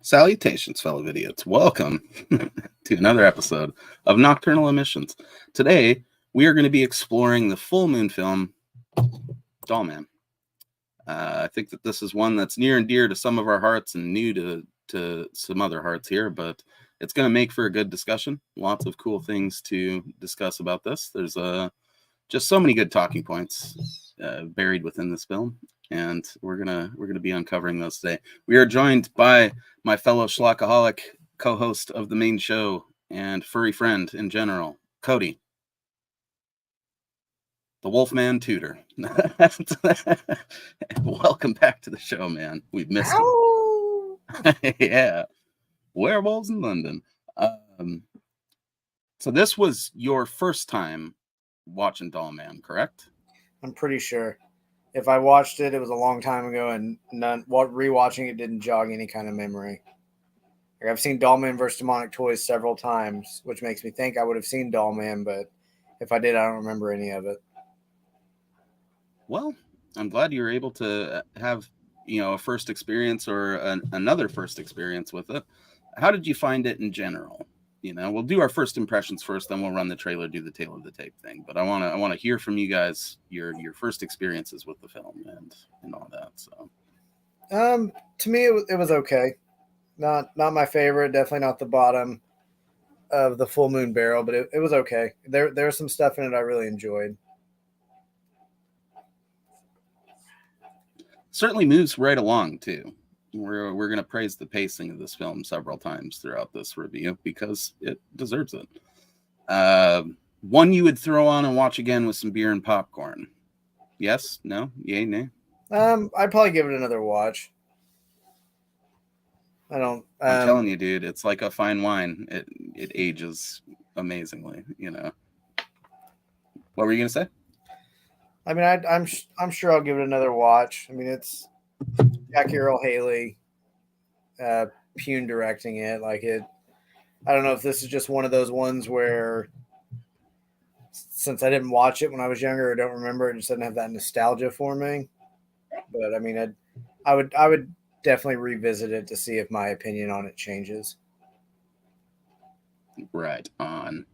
Salutations, fellow idiots. Welcome to another episode of Nocturnal Emissions. Today, we are going to be exploring the full moon film, Dollman. I think that this is one that's near and dear to some of our hearts and new to some other hearts here, but it's going to make for a good discussion. Lots of cool things to discuss about this. There's just so many good talking points buried within this film, and we're gonna be uncovering those today. We are joined by my fellow schlockaholic co-host of the main show and furry friend in general, Cody, the Wolfman Tutor. Welcome back to the show, man. We've missed you. Yeah, werewolves in London. So this was your first time watching Dollman, correct? I'm pretty sure. If I watched it, it was a long time ago, and rewatching it didn't jog any kind of memory. Like, I've seen Dollman vs. Demonic Toys several times, which makes me think I would have seen Dollman, but if I did, I don't remember any of it. Well, I'm glad you were able to have, a first experience or another first experience with it. How did you find it in general? We'll do our first impressions first, then we'll run the trailer, do the tail of the tape thing. But I want to hear from you guys your first experiences with the film and all that. So, to me, it was okay. Not my favorite. Definitely not the bottom of the full moon barrel, but it was okay. There was some stuff in it I really enjoyed. Certainly moves right along too. We're going to praise the pacing of this film several times throughout this review because it deserves it. One you would throw on and watch again with some beer and popcorn. Yes? No? Yay? Nay? I'd probably give it another watch. I'm telling you, dude, it's like a fine wine. It ages amazingly. What were you gonna say? I mean, I'm sure I'll give it another watch. I mean, it's Jackie Earl Haley, Pune directing it. I don't know if this is just one of those ones where, since I didn't watch it when I was younger, I don't remember. It just doesn't have that nostalgia for me. But I mean, I would definitely revisit it to see if my opinion on it changes. Right on.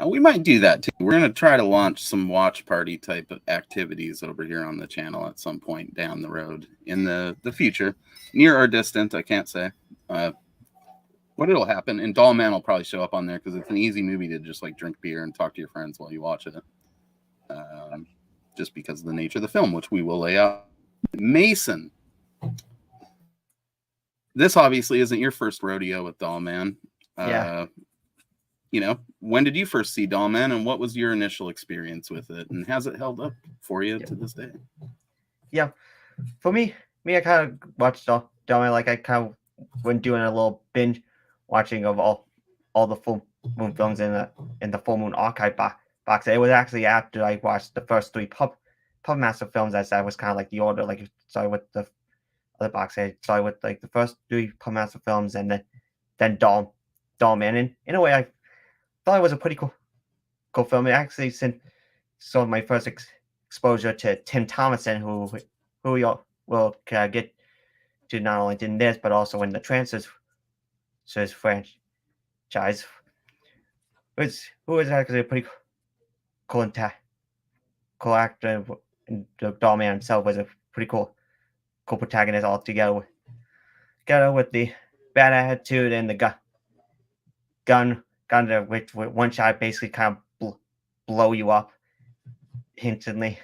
We might do that too. We're going to try to launch some watch party type of activities over here on the channel at some point down the road in the future, near or distant. I can't say what it'll happen. And Dollman will probably show up on there because it's an easy movie to just like drink beer and talk to your friends while you watch it. Just because of the nature of the film, which we will lay out. Mason, this obviously isn't your first rodeo with Dollman. Yeah. When did you first see Dollman, and what was your initial experience with it, and has it held up for you to this day? Yeah, for me, I kind of watched Dollman. Like, I kind of went doing a little binge watching of all the full moon films in the full moon archive box. It was actually after I watched the first three Puppet Master films, as that was kind of like the order. Like, started with the other box. I started with like the first three Puppet Master films, and then Dollman. And in a way, I thought it was a pretty cool film. It actually saw my first exposure to Tim Thomason, who we all will get to not only in this but also in the Transfers franchise, who was actually a pretty cool actor. And the Dollman himself was a pretty cool protagonist altogether. Together with the bad attitude and the gun which with one shot basically kind of blow you up instantly.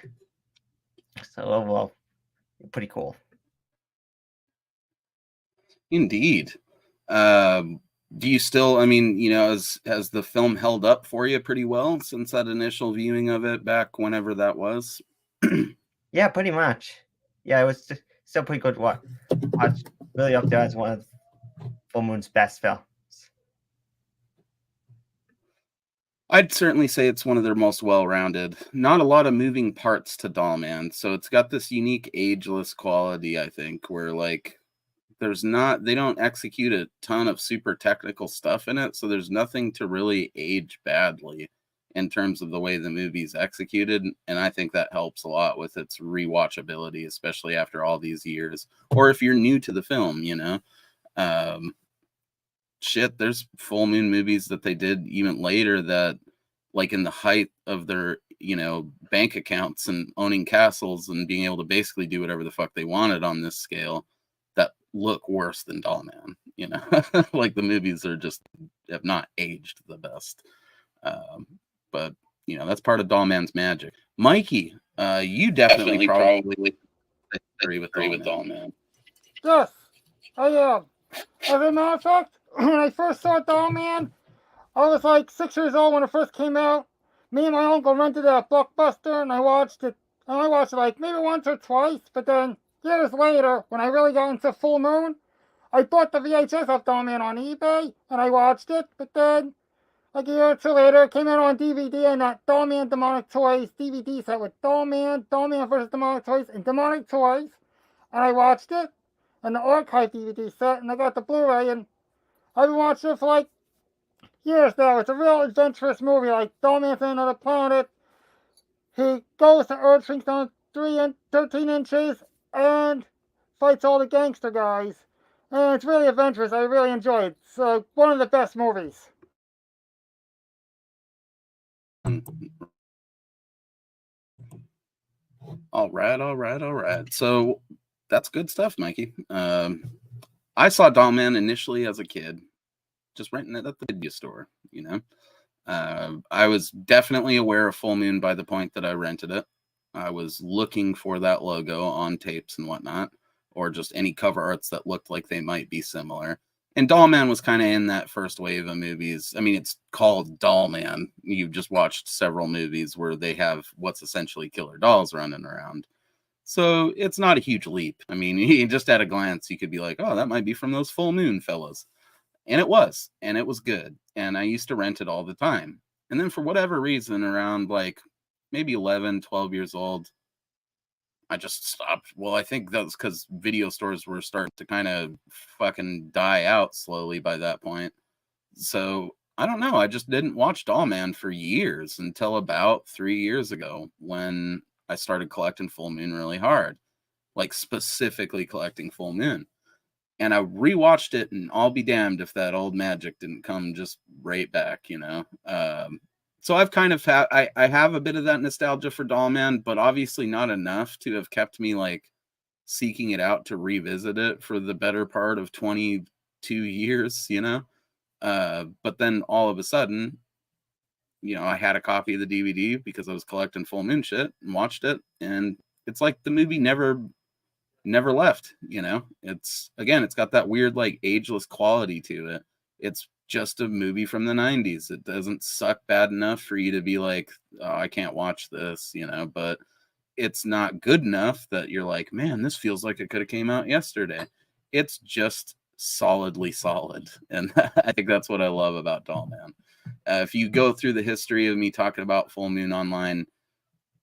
So overall, pretty cool. Indeed. Do you still? I mean, has the film held up for you pretty well since that initial viewing of it back whenever that was? Yeah, pretty much. Yeah, it was still pretty good. Watch really up there as one of Full Moon's best films. I'd certainly say it's one of their most well-rounded. Not a lot of moving parts to Dollman, so it's got this unique ageless quality, I think, where like they don't execute a ton of super technical stuff in it, so there's nothing to really age badly in terms of the way the movie's executed, and I think that helps a lot with its rewatchability, especially after all these years, or if you're new to the film, shit, there's full moon movies that they did even later that, like, in the height of their, you know, bank accounts and owning castles and being able to basically do whatever the fuck they wanted on this scale, that look worse than Dollman, you know. Like, the movies are just have not aged the best. But you know, that's part of Dollman's magic. Mikey, you definitely probably agree with Dollman. Yes, I am. As a matter of fact, when I first saw Dollman, I was like 6 years old when it first came out. Me and my uncle rented it at Blockbuster, and I watched it. And I watched it like maybe once or twice, but then years later, when I really got into Full Moon, I bought the VHS of Dollman on eBay, and I watched it. But then, like a year or two later, it came out on DVD, and that Dollman Demonic Toys DVD set with Dollman vs. Demonic Toys, and Demonic Toys. And I watched it, and the archive DVD set, and I got the Blu-ray, and I've been watching it for like years now. It's a real adventurous movie. Like, Dollman's in another planet. He goes to Earth, shrinks down 13 inches, and fights all the gangster guys. And it's really adventurous. I really enjoy it. It's one of the best movies. All right. So that's good stuff, Mikey. I saw Dollman initially as a kid, just renting it at the video store, you know. I was definitely aware of Full Moon by the point that I rented it. I was looking for that logo on tapes and whatnot, or just any cover arts that looked like they might be similar. And Dollman was kind of in that first wave of movies. I mean, it's called Dollman. You've just watched several movies where they have what's essentially killer dolls running around. So it's not a huge leap. I mean, just at a glance, you could be like, oh, that might be from those Full Moon fellas. And it was good. And I used to rent it all the time. And then for whatever reason, around like maybe 11, 12 years old, I just stopped. Well, I think that's because video stores were starting to kind of fucking die out slowly by that point. So I don't know. I just didn't watch Dollman for years until about 3 years ago when I started collecting Full Moon really hard, like specifically collecting Full Moon. And I rewatched it, and I'll be damned if that old magic didn't come just right back, you know. So I've kind of I have a bit of that nostalgia for Dollman, but obviously not enough to have kept me like seeking it out to revisit it for the better part of 22 years, you know. But then all of a sudden, you know, I had a copy of the DVD because I was collecting Full Moon shit and watched it, and it's like the movie never left, you know. It's got that weird like ageless quality to it. It's just a movie from the 90s. It doesn't suck bad enough for you to be like, oh, I can't watch this, you know, but it's not good enough that you're like, man, this feels like it could have came out yesterday. It's just solidly solid. And I think that's what I love about Dollman. If you go through the history of me talking about Full Moon online,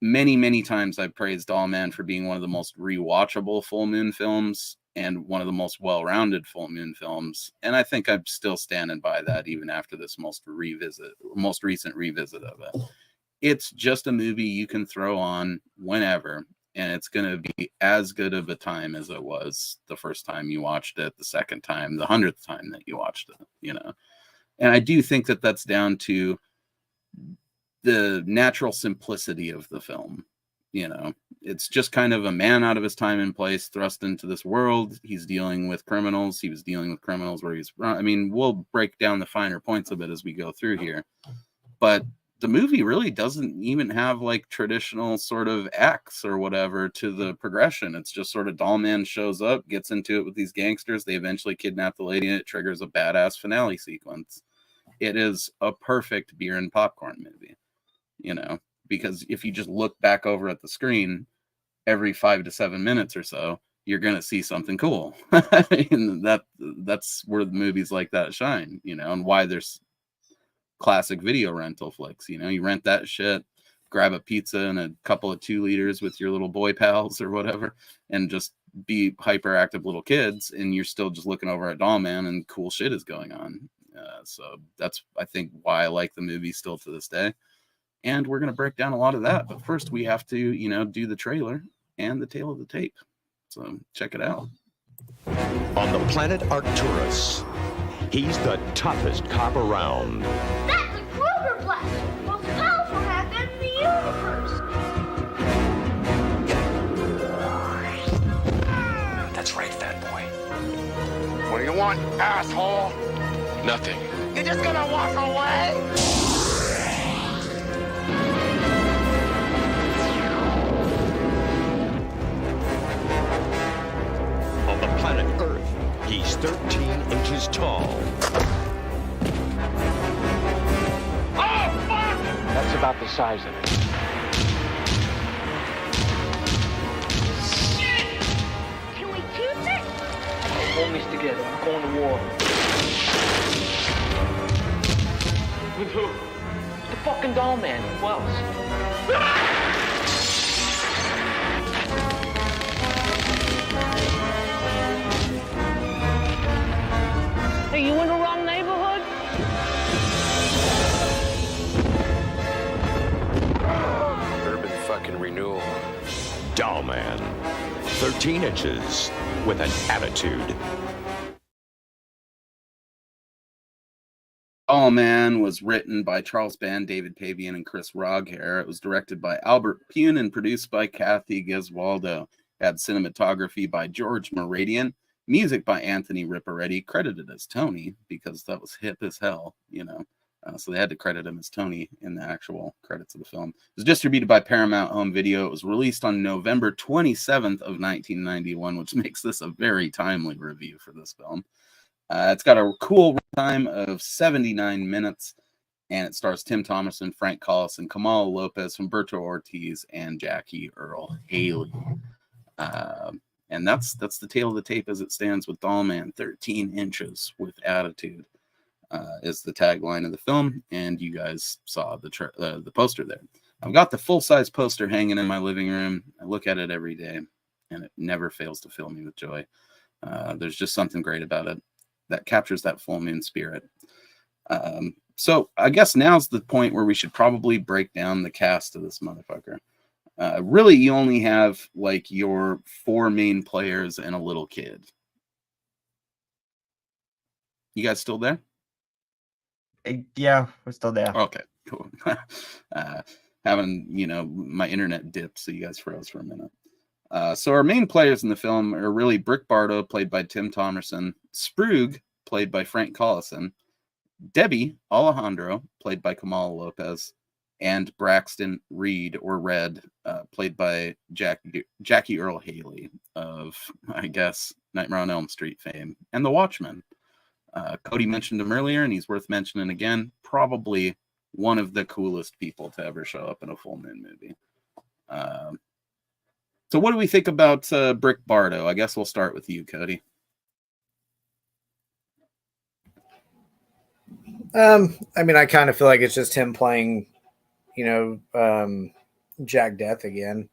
many times I've praised Dollman for being one of the most rewatchable Full Moon films and one of the most well-rounded Full Moon films. And I think I'm still standing by that even after this most recent revisit of it. It's just a movie you can throw on whenever, and it's going to be as good of a time as it was the first time you watched it, the second time, the 100th time that you watched it, you know. And I do think that that's down to the natural simplicity of the film. You know, it's just kind of a man out of his time and place thrust into this world. He's dealing with criminals. He was dealing with criminals where I mean, we'll break down the finer points of it as we go through here. But the movie really doesn't even have like traditional sort of acts or whatever to the progression. It's just sort of Dollman shows up, gets into it with these gangsters. They eventually kidnap the lady, and it triggers a badass finale sequence. It is a perfect beer and popcorn movie, you know, because if you just look back over at the screen every 5 to 7 minutes or so, you're going to see something cool. And that's where the movies like that shine, you know, and why there's classic video rental flicks. You know, you rent that shit, grab a pizza and a couple of 2 liters with your little boy pals or whatever, and just be hyperactive little kids, and you're still just looking over at Dollman and cool shit is going on. So that's, I think, why I like the movie still to this day. And we're going to break down a lot of that. But first, we have to, you know, do the trailer and the tale of the tape. So check it out. On the planet Arcturus, He's the toughest cop around. That's a Kroger blast! Most powerful hacker in the universe! That's right, fat boy. What do you want, asshole? Nothing. You're just gonna walk away? On the planet Earth, he's 13 inches tall. Oh, fuck! That's about the size of it. Shit! Can we tooth it? Homies together. I'm going to war. With who? The fucking Dollman. Who else? Hey, you in the wrong neighborhood? Urban fucking renewal. Dollman, 13 inches with an attitude. Dollman was written by Charles Band, David Pavian, and Chris Roghair. It was directed by Albert Pune and produced by Kathy Gesualdo. It had cinematography by George Moradian, music by Anthony Ripperetti, credited as Tony because that was hip as hell, you know. So they had to credit him as Tony in the actual credits of the film. It was distributed by Paramount Home Video. It was released on November 27th of 1991, which makes this a very timely review for this film. It's got a cool time of 79 minutes, and it stars Tim Thomerson, Frank Collison, Kamala Lopez, Humberto Ortiz, and Jackie Earle Haley. And that's the tale of the tape as it stands with Dollman. 13 inches with attitude is the tagline of the film, and you guys saw the poster there. I've got the full-size poster hanging in my living room. I look at it every day, and it never fails to fill me with joy. There's just something great about it that captures that full moon spirit. So I guess now's the point where we should probably break down the cast of this motherfucker. Really, you only have like your 4 main players and a little kid. You guys still there? Yeah, we're still there. Okay, cool. Having, my internet dipped, so you guys froze for a minute. So our main players in the film are really Brick Bardo, played by Tim Thomerson, Sprug, played by Frank Collison, Debbie Alejandro, played by Kamala Lopez, and Braxton Reed, or Red, played by Jackie Earle Haley of, I guess, Nightmare on Elm Street fame, and The Watchmen. Cody mentioned him earlier, and he's worth mentioning again. Probably one of the coolest people to ever show up in a full moon movie. So what do we think about Brick Bardo? I guess we'll start with you, Cody. I mean, I kind of feel like it's just him playing, Jack Death again.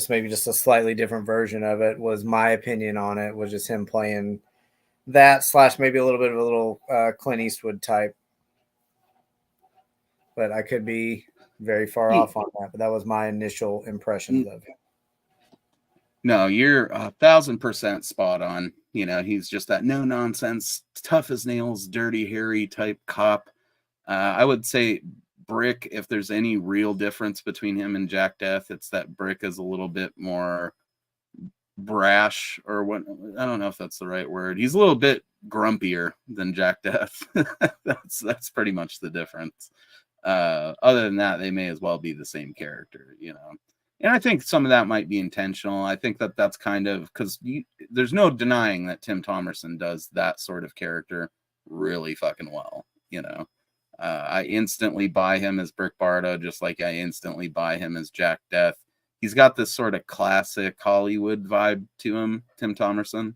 Maybe just a slightly different version of it was my opinion on it, was just him playing that / maybe a little bit of a little Clint Eastwood type. But I could be very far off on that, but that was my initial impressions of him. No, you're 1,000% spot on. He's just that no nonsense, tough as nails, dirty Harry type cop. I would say Brick, if there's any real difference between him and Jack Death, it's that Brick is a little bit more brash, or what, I don't know if that's the right word. He's a little bit grumpier than Jack Death. that's pretty much the difference. Other than that, they may as well be the same character, And I think some of that might be intentional. I think that's kind of because there's no denying that Tim Thomerson does that sort of character really fucking well. I instantly buy him as Brick Bardo, just like I instantly buy him as Jack Death. He's got this sort of classic Hollywood vibe to him, Tim Thomerson.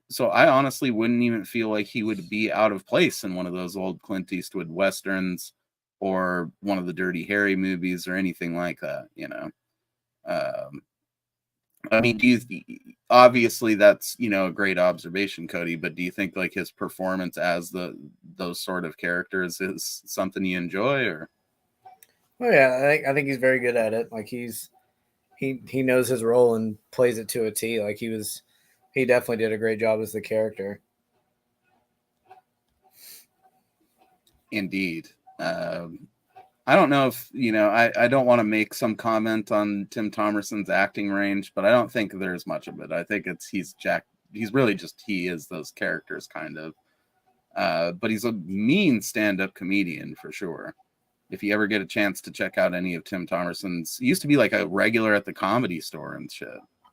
So I honestly wouldn't even feel like he would be out of place in one of those old Clint Eastwood Westerns or one of the Dirty Harry movies or anything like that, I mean, obviously that's, a great observation, Cody, but do you think like his performance as those sort of characters is something you enjoy, or? Oh yeah, I think he's very good at it. Like he knows his role and plays it to a T. Like he definitely did a great job as the character. Indeed. I don't know if, I don't want to make some comment on Tim Thomerson's acting range, but I don't think there's much of it. I think he's really just, he is those characters kind of. But he's a mean stand-up comedian for sure. If you ever get a chance to check out any of Tim Thomerson's, he used to be like a regular at the Comedy Store and shit.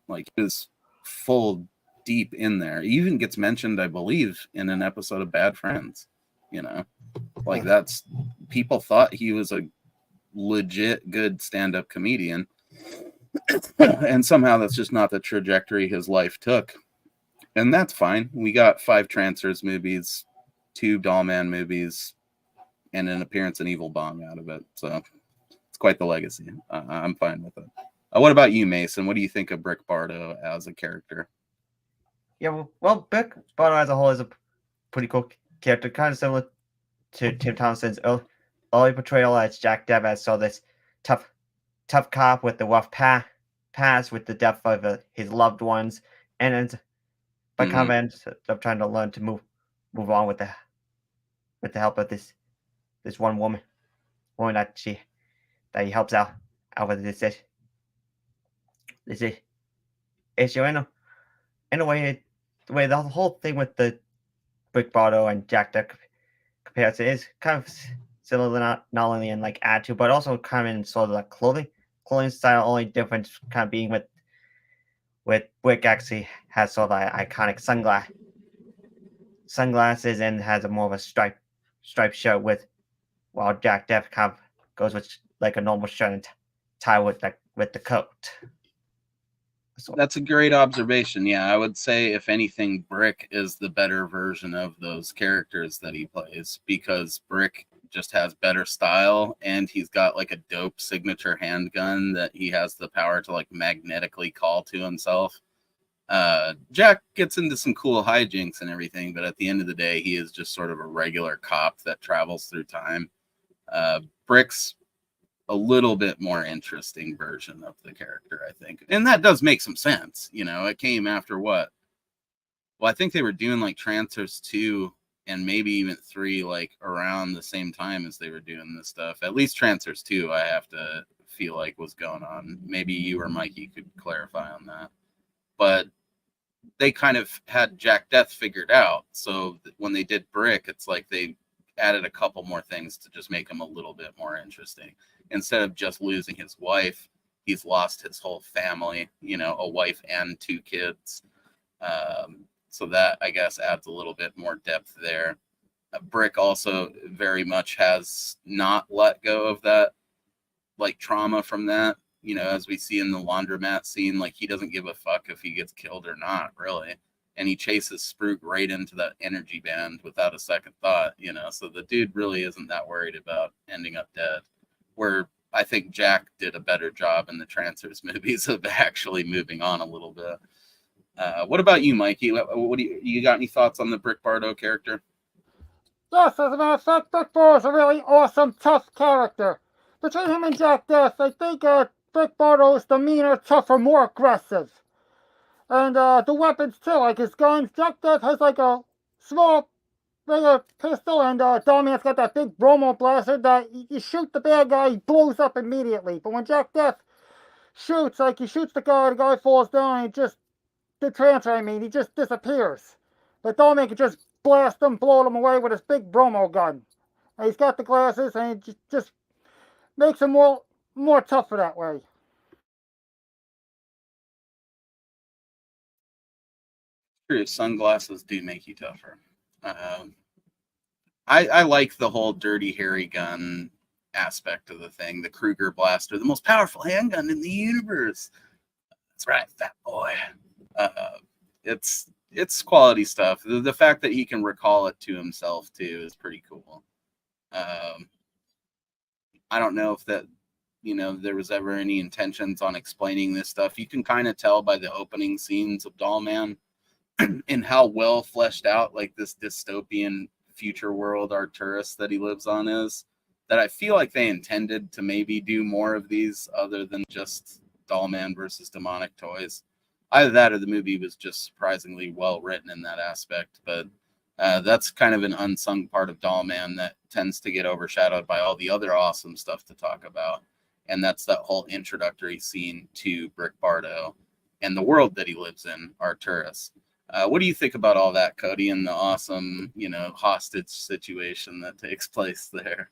Like he was full deep in there. He even gets mentioned, I believe, in an episode of Bad Friends. Like people thought he was a legit good stand-up comedian. And somehow that's just not the trajectory his life took. And that's fine. We got 5 Trancers movies, 2 Dollman movies, and an appearance in Evil Bong out of it. So it's quite the legacy. I'm fine with it. What about you, Mason? What do you think of Brick Bardo as a character? Yeah, well, Brick Bardo as a whole is a pretty cool character, kind of similar to Tim Thompson's early portrayal as Jack Depp, as this tough cop with the rough past, with the death of his loved ones, and ends by kind of ends up trying to learn to move on with the help of this one woman that he helps out with this issue. In a way, the whole thing with the Brick Bardo and Jack Depp comparison is kind of similar, not only in like attitude, but also kind of in sort of like clothing style. Only difference kind of being with Brick actually has sort of like iconic sunglasses and has a more of a striped shirt, while Jack Depp kind of goes with like a normal shirt and tie with the coat. So that's a great observation. Yeah, I would say if anything, Brick is the better version of those characters that he plays, because Brick just has better style and he's got like a dope signature handgun that he has the power to like magnetically call to himself. Jack gets into some cool hijinks and everything, but at the end of the day, he is just sort of a regular cop that travels through time. Brick's a little bit more interesting version of the character, I think. And that does make some sense. It came after what? Well, I think they were doing like Trancers 2 and maybe even 3, like around the same time as they were doing this stuff. At least Trancers 2, I have to feel like was going on. Maybe you or Mikey could clarify on that. But they kind of had Jack Death figured out. So when they did Brick, it's like they added a couple more things to just make him a little bit more interesting. Instead of just losing his wife, he's lost his whole family, a wife and 2 kids. So that, I guess, adds a little bit more depth there. Brick also very much has not let go of that, like, trauma from that. As we see in the laundromat scene, like, he doesn't give a fuck if he gets killed or not, really. And he chases Spruik right into that energy band without a second thought, So the dude really isn't that worried about ending up dead. Where I think Jack did a better job in the Trancers movies of actually moving on a little bit. What about you, Mikey? What do you got any thoughts on the Brick Bardo character? Yes, as a matter of fact, Brick Bardo is a really awesome, tough character. Between him and Jack Death, I think Brick Bardo is the meaner, tougher, more aggressive. And the weapons too, like his guns. Jack Death has like a small regular pistol, and Dollman's got that big bromo blaster that you shoot the bad guy, he blows up immediately. But when Jack Death shoots, like he shoots the guy falls down, and the Trancer, he just disappears. But Dollman can just blast him, blow him away with his big bromo gun. And he's got the glasses, and it just makes him more tougher that way. True, sunglasses do make you tougher. I like the whole dirty, hairy gun aspect of the thing. The Kruger blaster, the most powerful handgun in the universe. That's right, fat boy. It's quality stuff. The fact that he can recall it to himself too is pretty cool. I don't know if that, there was ever any intentions on explaining this stuff. You can kind of tell by the opening scenes of Dollman and how well fleshed out like this dystopian future world Arcturus that he lives on is, that I feel like they intended to maybe do more of these other than just Dollman versus demonic toys. Either that or the movie was just surprisingly well written in that aspect. But That's kind of an unsung part of Dollman that tends to get overshadowed by all the other awesome stuff to talk about. And that's that whole introductory scene to Brick Bardo and the world that he lives in, Arcturus. What do you think about all that, Cody, and the awesome, hostage situation that takes place there?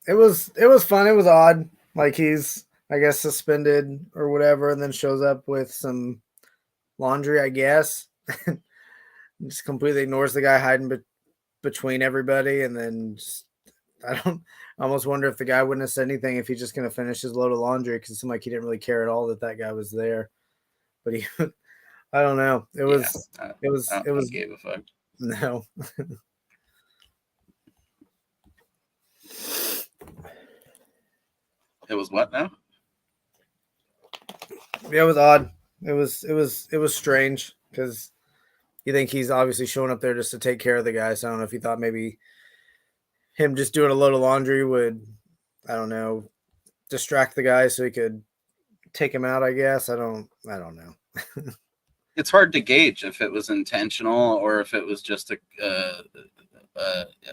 It was fun. It was odd. Like he's, I guess, suspended or whatever, and then shows up with some laundry, I guess. Just completely ignores the guy hiding between everybody, and then I almost wonder if the guy wouldn't have said anything if he's just going to finish his load of laundry, because it seemed like he didn't really care at all that guy was there. But he, I don't know. It was gave a fuck. No. It was what now? Yeah, it was odd. It was strange, because you think he's obviously showing up there just to take care of the guy. So I don't know if he thought maybe him just doing a load of laundry would, I don't know, distract the guy so he could take him out, I guess. I don't know. It's hard to gauge if it was intentional or if it was just a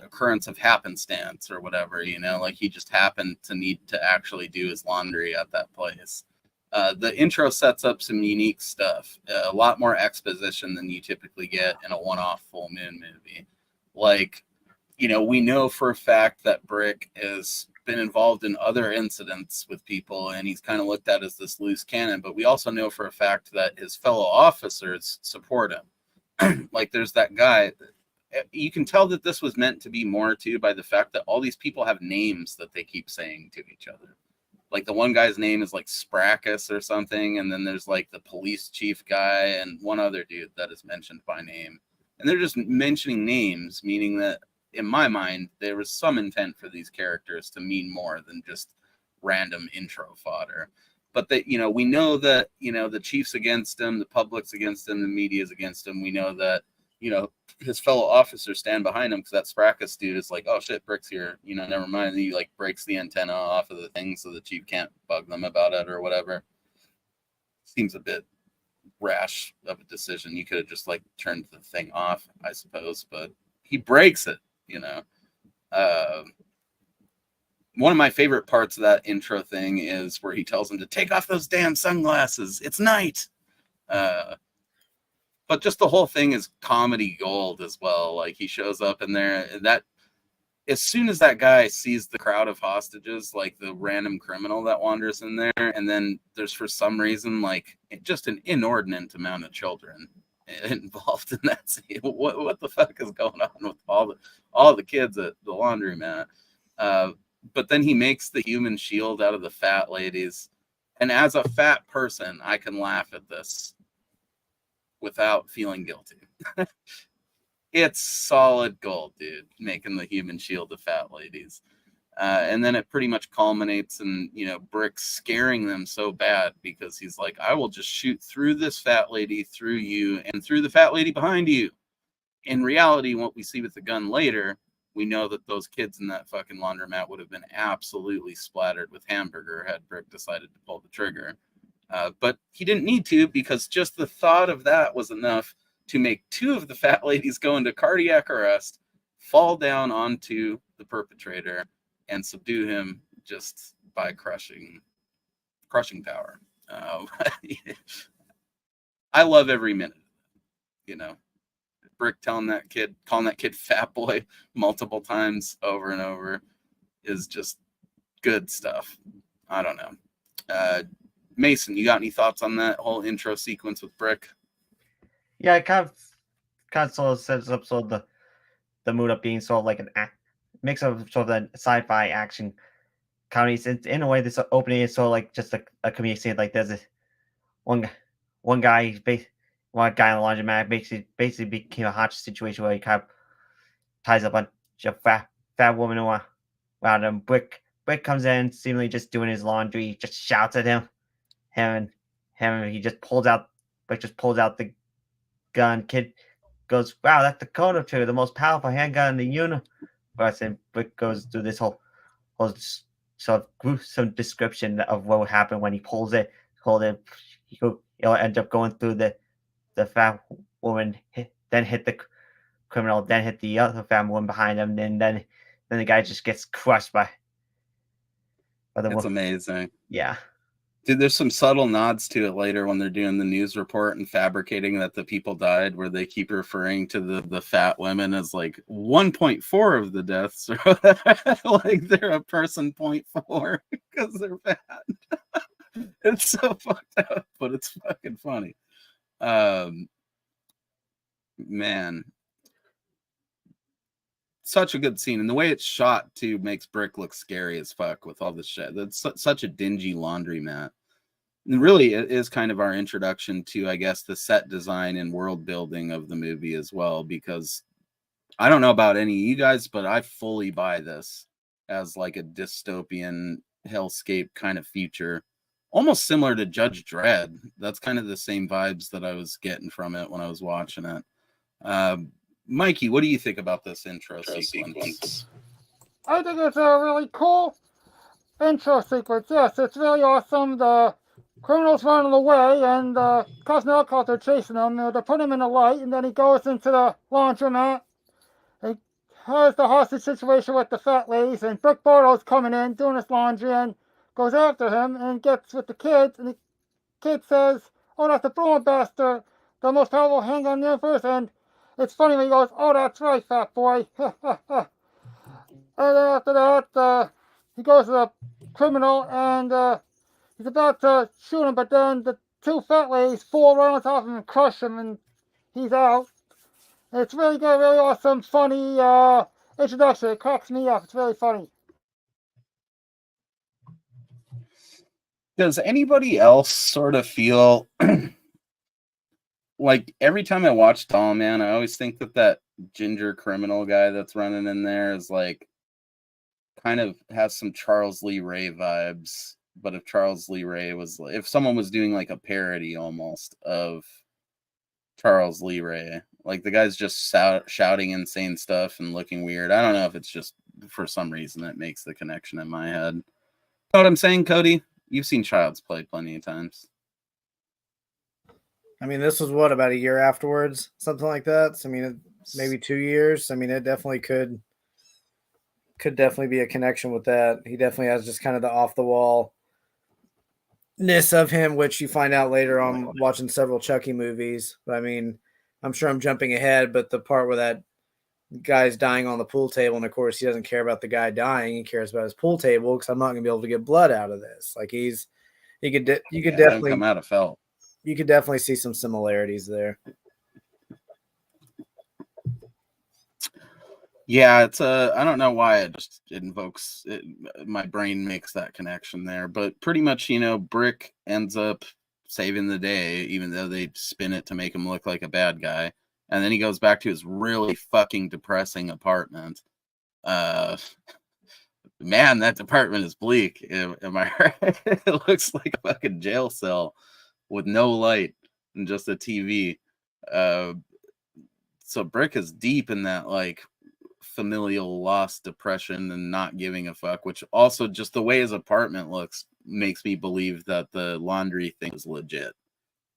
occurrence of happenstance or whatever, like he just happened to need to actually do his laundry at that place. The intro sets up some unique stuff, a lot more exposition than you typically get in a one-off full moon movie. Like, we know for a fact that Brick has been involved in other incidents with people, and he's kind of looked at as this loose cannon, but we also know for a fact that his fellow officers support him. Like, there's that guy. You can tell that this was meant to be more, too, by the fact that all these people have names that they keep saying to each other. Like, the one guy's name is, like, Sprackus or something, and then there's, like, the police chief guy and one other dude that is mentioned by name. And they're just mentioning names, meaning that, in my mind, there was some intent for these characters to mean more than just random intro fodder. But that, we know that, the chief's against him, the public's against him, the media's against him. We know that, his fellow officers stand behind him, because that Sprackus dude is like, oh shit, Brick's here, never mind. And he like breaks the antenna off of the thing so the chief can't bug them about it or whatever. Seems a bit rash of a decision. You could have just like turned the thing off, I suppose, but he breaks it. One of my favorite parts of that intro thing is where he tells him to take off those damn sunglasses. It's night. But just the whole thing is comedy gold as well. Like, he shows up in there, that as soon as that guy sees the crowd of hostages, like the random criminal that wanders in there, and then there's for some reason like just an inordinate amount of children involved in that scene. What the fuck is going on with all the kids at the laundromat? But then he makes the human shield out of the fat ladies, and as a fat person, I can laugh at this without feeling guilty. It's solid gold, dude, making the human shield of fat ladies. And then it pretty much culminates in, Brick scaring them so bad because he's like, I will just shoot through this fat lady, through you, and through the fat lady behind you. In reality, what we see with the gun later, we know that those kids in that fucking laundromat would have been absolutely splattered with hamburger had Brick decided to pull the trigger. But he didn't need to, because just the thought of that was enough to make two of the fat ladies go into cardiac arrest, fall down onto the perpetrator, and subdue him just by crushing power. I love every minute. Brick calling that kid fat boy multiple times over and over is just good stuff. I don't know. Mason, you got any thoughts on that whole intro sequence with Brick? Yeah, it kind of sort of sets up sort of the mood up being sort of like an mix of sort of a sci-fi action comedy. In a way, this opening is sort of like just a comedic scene. Like there's this one guy in the laundromat basically became a hostage situation where he kind of ties a bunch of fat women around him. Brick comes in, seemingly just doing his laundry, just shouts at him. He just pulls out the gun. Kid goes, wow, that's the Kono trigger, the most powerful handgun in the universe. And Brick goes through this whole sort of gruesome description of what would happen when he pulls it. He'll end up going through the fat woman, then hit the criminal, then hit the other fat woman behind him, then the guy just gets crushed by the It's woman. amazing. Yeah. Dude, there's some subtle nods to it later when they're doing the news report and fabricating that the people died, where they keep referring to the fat women as like 1.4 of the deaths, like they're a person 0.4 because they're fat. It's so fucked up, but it's fucking funny. Man, such a good scene, and the way it's shot too makes Brick look scary as fuck with all the shit. That's such a dingy laundromat. And really, it is kind of our introduction to, I guess, the set design and world building of the movie as well, because I don't know about any of you guys, but I fully buy this as like a dystopian hellscape kind of future, almost similar to Judge Dredd. That's kind of the same vibes that I was getting from it when I was watching it. Mikey, what do you think about this intro sequence? I think it's a really cool intro sequence. Yes, it's really awesome. The criminal's running away, and the cops and helicopter chasing him. They put him in the light, and then he goes into the laundromat. He has the hostage situation with the fat ladies, and Brick Bartow's coming in, doing his laundry, and goes after him, and gets with the kids, and the kid says, "Oh, that's the Bruin bastard, the most powerful handgun in the universe," and it's funny when he goes, "Oh, that's right, fat boy." And then after that, he goes to the criminal, and he's about to shoot him, but then the two fat ladies fall right on top of him and crush him, and he's out. It's really good, really awesome, funny introduction. It cracks me up. It's really funny. Does anybody else sort of feel like every time I watch Dollman, I always think that ginger criminal guy that's running in there is like kind of has some Charles Lee Ray vibes. But if Charles Lee Ray was, if someone was doing like a parody almost of Charles Lee Ray, like the guy's just shouting insane stuff and looking weird. I don't know if it's just for some reason that makes the connection in my head. Know what I'm saying, Cody? You've seen Child's Play plenty of times. I mean, this was what, about a year afterwards, something like that. So, I mean, maybe 2 years. I mean, it definitely could definitely be a connection with that. He definitely has just kind of the off the wall ness of him, which you find out later on watching several Chucky movies. But I mean, I'm sure I'm jumping ahead, but the part where that guy's dying on the pool table, and of course he doesn't care about the guy dying, he cares about his pool table, because I'm not going to be able to get blood out of this. Like you could definitely come out of felt. You could definitely see some similarities there. Yeah, it's I don't know why it invokes it, my brain makes that connection there, but pretty much, Brick ends up saving the day, even though they spin it to make him look like a bad guy, and then he goes back to his really fucking depressing apartment. Man, that apartment is bleak. Am I right? It looks like a fucking jail cell with no light and just a TV. So Brick is deep in that like familial loss, depression, and not giving a fuck, which also just the way his apartment looks makes me believe that the laundry thing is legit.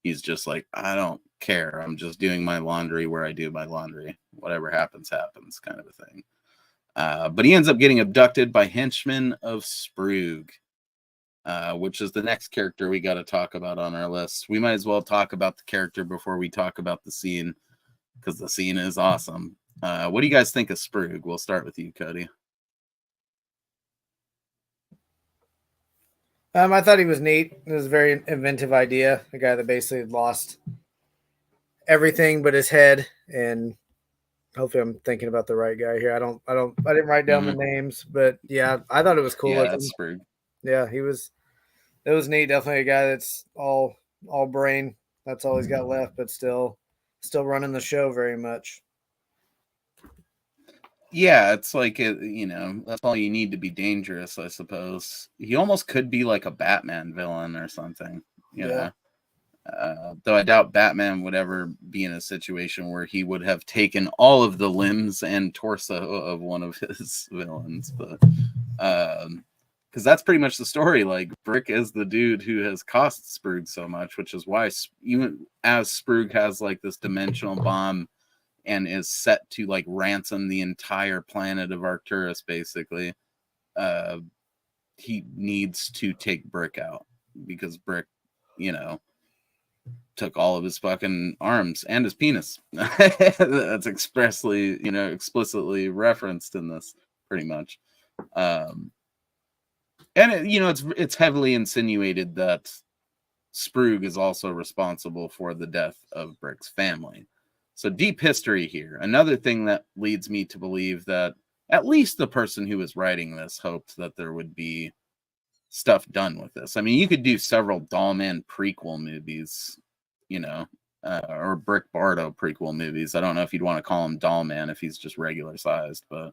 He's just like, I don't care. I'm just doing my laundry where I do my laundry. Whatever happens, happens, kind of a thing. But he ends up getting abducted by henchmen of Sprague, which is the next character we got to talk about on our list. We might as well talk about the character before we talk about the scene, because the scene is awesome. What do you guys think of Sprague? We'll start with you, Cody. I thought he was neat. It was a very inventive idea. The guy that basically lost everything but his head, and hopefully I'm thinking about the right guy here. I didn't write down the names, but yeah, I thought it was cool. Yeah, that's Sprague. Yeah, it was neat. Definitely a guy that's all brain. That's all he's got left, but still running the show very much. Yeah, it's like, that's all you need to be dangerous, I suppose. He almost could be like a Batman villain or something, you know. Though I doubt Batman would ever be in a situation where he would have taken all of the limbs and torso of one of his villains. But because that's pretty much the story. Like, Brick is the dude who has cost Sprug so much, which is why even as Sprug has like this dimensional bomb and is set to like ransom the entire planet of Arcturus, basically, he needs to take Brick out because Brick, took all of his fucking arms and his penis. That's explicitly referenced in this, pretty much. And it's heavily insinuated that Sprug is also responsible for the death of Brick's family. So deep history here. Another thing that leads me to believe that at least the person who was writing this hoped that there would be stuff done with this. I mean, you could do several Dollman prequel movies, or Brick Bardo prequel movies. I don't know if you'd want to call him Dollman if he's just regular sized, but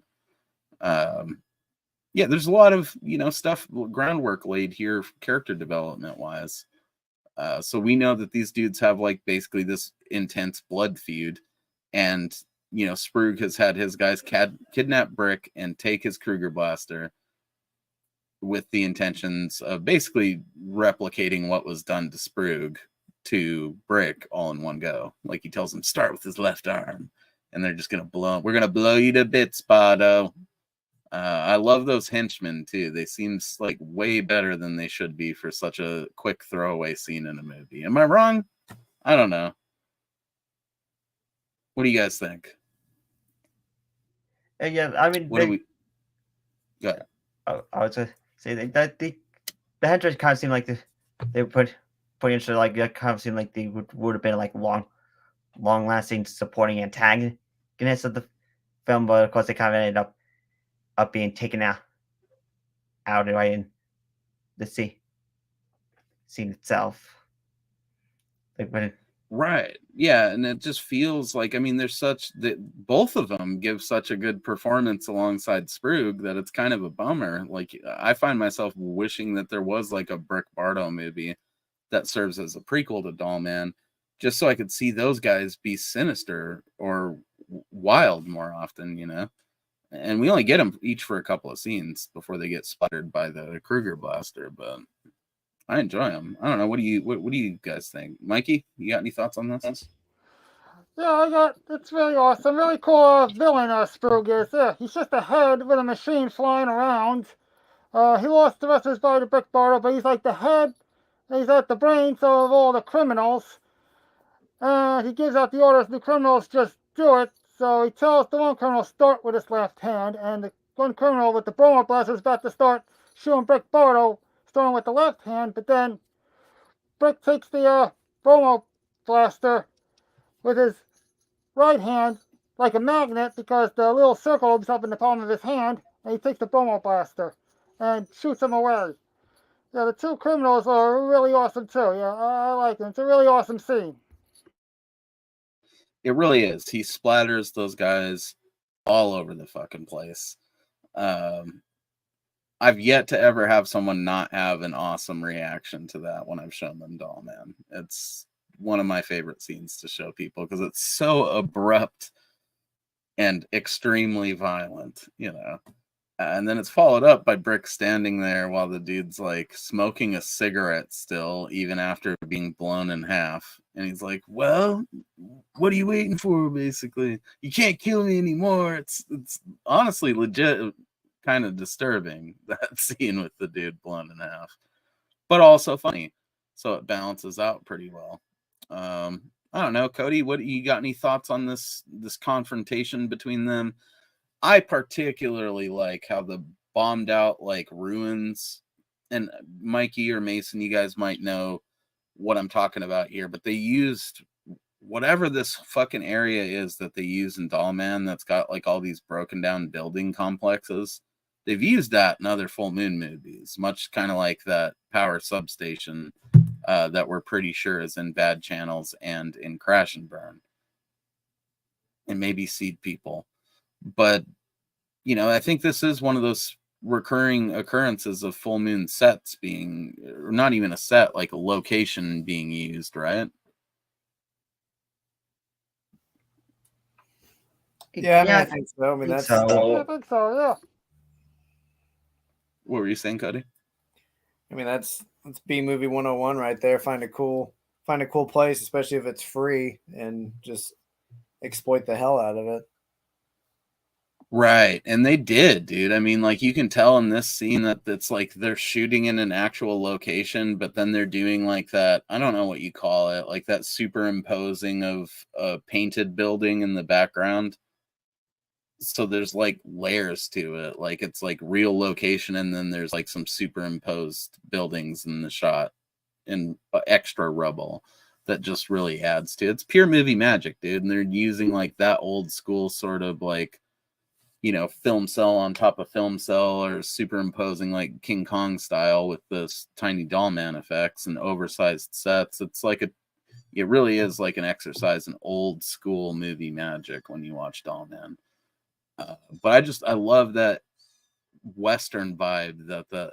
there's a lot of stuff, groundwork laid here, character development wise. So we know that these dudes have like basically this intense blood feud, and Sprug has had his guys kidnap Brick and take his Kruger blaster with the intentions of basically replicating what was done to Sprug to Brick all in one go. Like, he tells them, start with his left arm, and they're just we're gonna blow you to bits, Bardo. I love those henchmen too. They seem like way better than they should be for such a quick throwaway scene in a movie. Am I wrong? I don't know. What do you guys think? Yeah, I mean, What do we? Go ahead. I was gonna say that the henchmen kind of seem like they put into like that kind of seemed like they would have been like long lasting supporting antagonists of the film, but of course they kind of ended up being taken out right in the scene itself. Like when Right. Yeah, and it just feels like, I mean, there's both of them give such a good performance alongside Sprug that it's kind of a bummer. Like, I find myself wishing that there was like a Brick Bardo movie that serves as a prequel to Dollman, just so I could see those guys be sinister or wild more often, And we only get them each for a couple of scenes before they get splattered by the Kruger blaster, but I enjoy them. I don't know. What do you guys think, Mikey? You got any thoughts on this? Yeah, it's really awesome. Really cool villain Sprug is. Yeah, he's just a head with a machine flying around. He lost the rest of his body to Brick Bardo, but he's like the head. He's like the brains of all the criminals. He gives out the orders. The criminals just do it. So he tells the one criminal start with his left hand, and the one criminal with the bromo blaster is about to start shooting Brick Bardo, starting with the left hand, but then Brick takes the bromo blaster with his right hand like a magnet, because the little circle opens up in the palm of his hand, and he takes the bromo blaster and shoots him away. Yeah, the two criminals are really awesome too. Yeah, I like them. It's a really awesome scene. It really is. He splatters those guys all over the fucking place. I've yet to ever have someone not have an awesome reaction to that when I've shown them Dollman. It's one of my favorite scenes to show people because it's so abrupt and extremely violent, And then it's followed up by Brick standing there while the dude's like smoking a cigarette still, even after being blown in half. And he's like, well, what are you waiting for, basically? You can't kill me anymore. It's honestly legit kind of disturbing, that scene with the dude blown in half. But also funny. So it balances out pretty well. I don't know, Cody, what you got any thoughts on this confrontation between them? I particularly like how the bombed out like ruins, and Mikey or Mason, you guys might know what I'm talking about here, but they used whatever this fucking area is that they use in Dollman that's got like all these broken down building complexes. They've used that in other full moon movies, much kind of like that power substation that we're pretty sure is in Bad Channels and in Crash and Burn, and maybe Seed People. But, I think this is one of those recurring occurrences of full moon sets being, or not even a set, like a location being used, right? Yeah, I think so. I mean, that's so. I think so, yeah. What were you saying, Cody? I mean, that's B movie 101 right there. Find a cool place, especially if it's free, and just exploit the hell out of it. Right. And they did, dude. I mean, like, you can tell in this scene that it's like they're shooting in an actual location, but then they're doing like that, I don't know what you call it, like that superimposing of a painted building in the background. So there's like layers to it. Like it's like real location, and then there's like some superimposed buildings in the shot and extra rubble that just really adds to it. It's pure movie magic, dude. And they're using like that old school sort of like, you know, film cell on top of film cell, or superimposing like King Kong style with this tiny Dollman effects and oversized sets. It's like it really is like an exercise in old school movie magic when you watch Dollman. But I love that Western vibe that the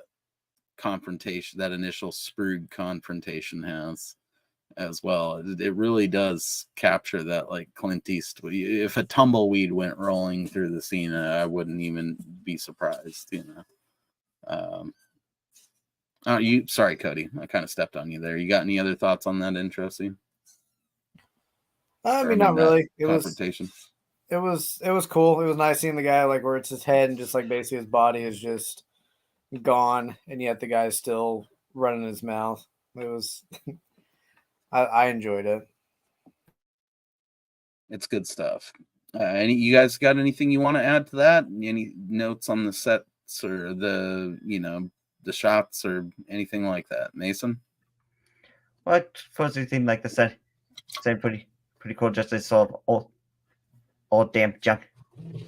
confrontation, that initial Sprug confrontation has as well. It really does capture that like Clint Eastwood. If a tumbleweed went rolling through the scene, I wouldn't even be surprised, you know. Sorry, Cody, I kind of stepped on you there. You got any other thoughts on that intro scene? I mean, not really. It confrontation. It was cool. It was nice seeing the guy like where it's his head and just like basically his body is just gone, and yet the guy's still running his mouth. It was I enjoyed it. It's good stuff. You guys got anything you want to add to that? Any notes on the sets or the, you know, the shots or anything like that, Mason? Well, I first seemed like the set pretty cool. Just this sort of old damn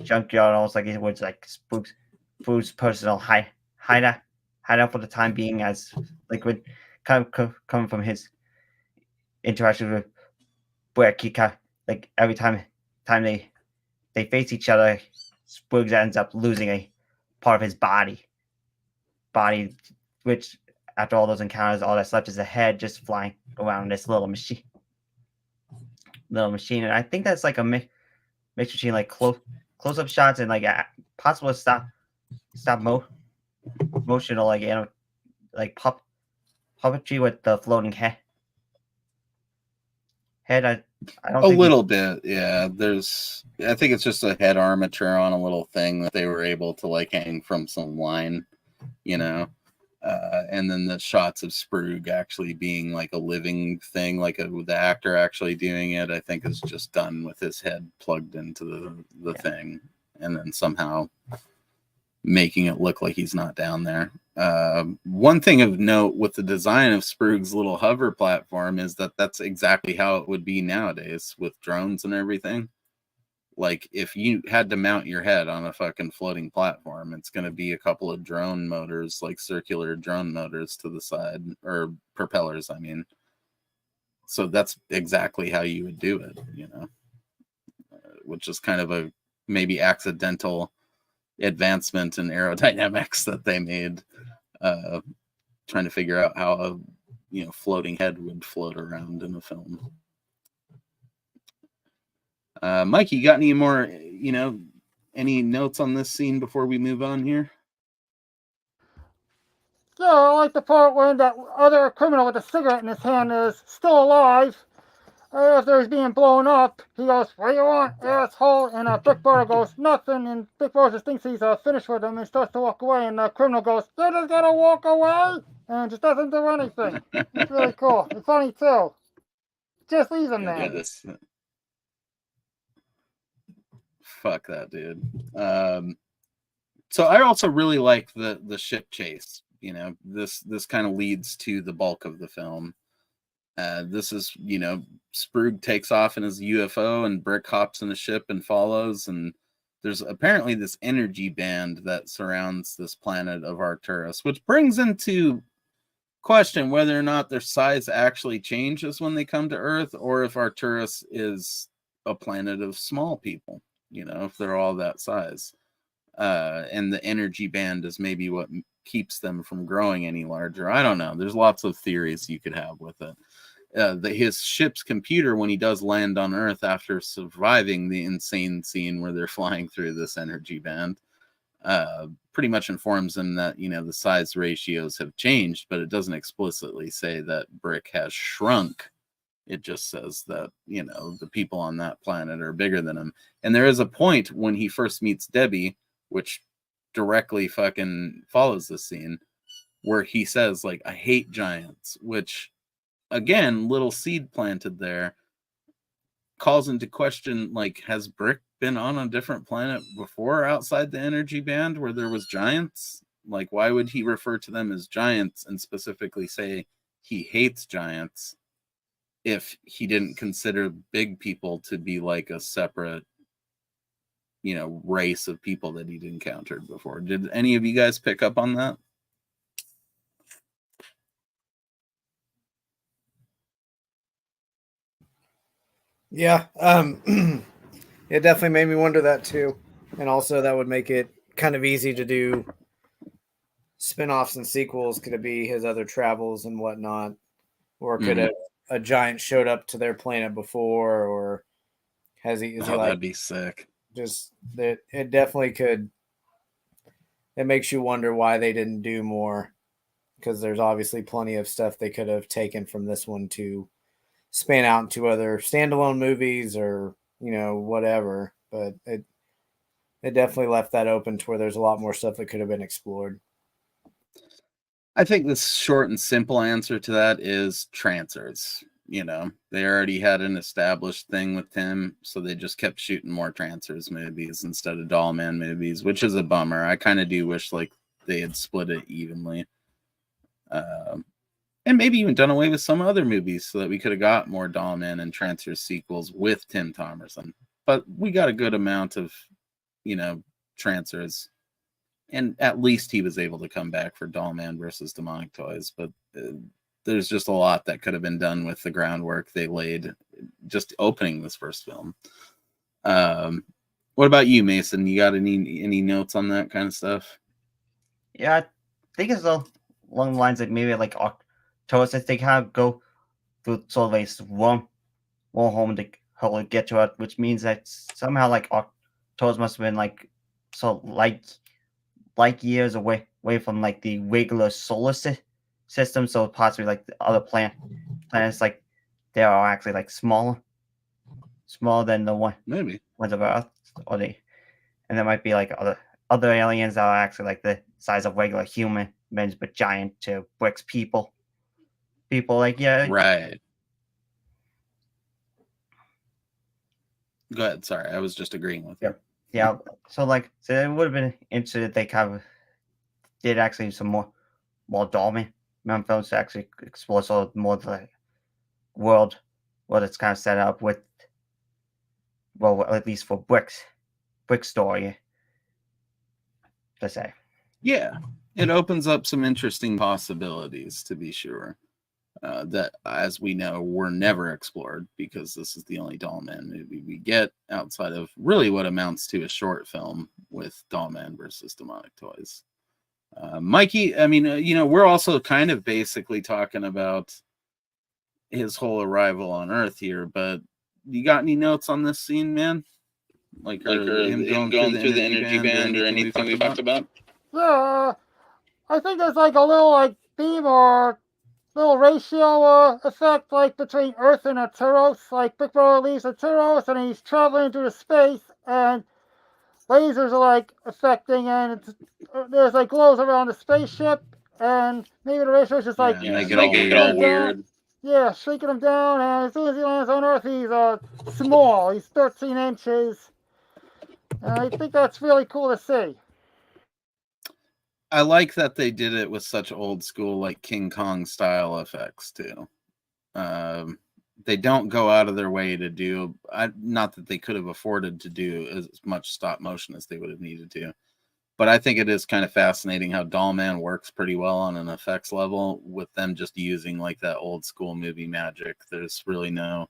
junkyard, almost like it was like Spook's personal hideout for the time being, as like with kind of coming from his interaction with Brett. Like every time they face each other, Spriggs ends up losing a part of his body, which after all those encounters, all that's left is a head just flying around this little machine. And I think that's like a mix between like close-up shots and like possible stop motion, or like, you know, like puppetry with the floating head. I don't think little bit, yeah. I think it's just a head armature on a little thing that they were able to like hang from some line, you know. And then the shots of Sprug actually being like a living thing, like the actor actually doing it, I think is just done with his head plugged into the thing, and then somehow making it look like he's not down there. One thing of note with the design of Sprug's little hover platform is that that's exactly how it would be nowadays with drones and everything. Like if you had to mount your head on a fucking floating platform, it's going to be a couple of drone motors, like circular drone motors to the side, or propellers, I mean. So that's exactly how you would do it, you know, which is kind of a maybe accidental advancement in aerodynamics that they made, trying to figure out how a, you know, floating head would float around in a film. Mike, you got any more, you know, any notes on this scene before we move on here? Yeah, I like the part when that other criminal with a cigarette in his hand is still alive. After he's being blown up, he goes, "What do you want, asshole?" And Big Brother goes, "Nothing." And Big Brother just thinks he's finished with him and starts to walk away. And the criminal goes, "You're just gonna walk away?" And just doesn't do anything. It's really cool. It's funny too. Just leaves him there. Yeah, fuck that dude. So I also really like the ship chase. You know, this kind of leads to the bulk of the film. This is, you know, Sprug takes off in his UFO and Brick hops in a ship and follows, and there's apparently this energy band that surrounds this planet of Arcturus, which brings into question whether or not their size actually changes when they come to Earth, or if Arcturus is a planet of small people, you know, if they're all that size. And the energy band is maybe what keeps them from growing any larger. I don't know. There's lots of theories you could have with it. His ship's computer, when he does land on Earth after surviving the insane scene where they're flying through this energy band, pretty much informs him that, you know, the size ratios have changed, but it doesn't explicitly say that Brick has shrunk. It just says that, you know, the people on that planet are bigger than him. And there is a point when he first meets Debbie, which directly fucking follows this scene, where he says, like, I hate giants, which, again, little seed planted there, calls into question, like, has Brick been on a different planet before outside the energy band where there was giants? Like, why would he refer to them as giants and specifically say he hates giants if he didn't consider big people to be like a separate, you know, race of people that he'd encountered before? Did any of you guys pick up on that? Yeah, it definitely made me wonder that too. And also that would make it kind of easy to do spin-offs and sequels. Could it be his other travels and whatnot? Or could a giant showed up to their planet before, or is he like, that'd be sick. Just that it definitely could. It makes you wonder why they didn't do more, because there's obviously plenty of stuff they could have taken from this one to span out into other standalone movies or, you know, whatever. But it definitely left that open to where there's a lot more stuff that could have been explored. I think the short and simple answer to that is transfers. You know, they already had an established thing with him, so they just kept shooting more transfers movies instead of Dollman movies, which is a bummer. I kind of do wish like they had split it evenly. And maybe even done away with some other movies so that we could have got more Dollman and Transfer sequels with Tim Thomerson. But we got a good amount of, you know, transfers. And at least he was able to come back for Dollman versus Demonic Toys. But there's just a lot that could have been done with the groundwork they laid just opening this first film. What about you, Mason? You got any notes on that kind of stuff? Yeah, I think it's along the lines of maybe like October, they kind of go through sort of like one home to hopefully get to it, which means that somehow like October must have been like so like years away from like the regular solar system, so possibly like the other planets like they are actually like smaller than the ones of Earth, or and there might be like other aliens that are actually like the size of regular humans but giant to Brick's people like, yeah, right. Go ahead. Sorry, I was just agreeing with you. Yeah. So it would have been interesting if they kind of did actually some more Dollman films to actually explore sort of more of the world it's kind of set up with, well, at least for Brick's story, per se. Yeah, it opens up some interesting possibilities, to be sure, that, as we know, were never explored, because this is the only Dollman movie we get outside of really what amounts to a short film with Dollman versus Demonic Toys. Mikey, I mean, you know, we're also kind of basically talking about his whole arrival on Earth here, but you got any notes on this scene, man? Like him going through the energy band or anything we talked about? Yeah, I think there's like a little like theme or little ratio effect like between Earth and Arturos. Like Big Brother leaves Arturos and he's traveling through space, and lasers are like affecting, and there's like glows around the spaceship, and maybe the ratio is just like make it all weird. Yeah, shrinking him down, and as soon as he lands on Earth, he's small. He's 13 inches. And I think that's really cool to see. I like that they did it with such old school, like King Kong style effects too. They don't go out of their way to do, not that they could have afforded to do as much stop motion as they would have needed to, but I think it is kind of fascinating how Dollman works pretty well on an effects level with them just using like that old school movie magic. There's really no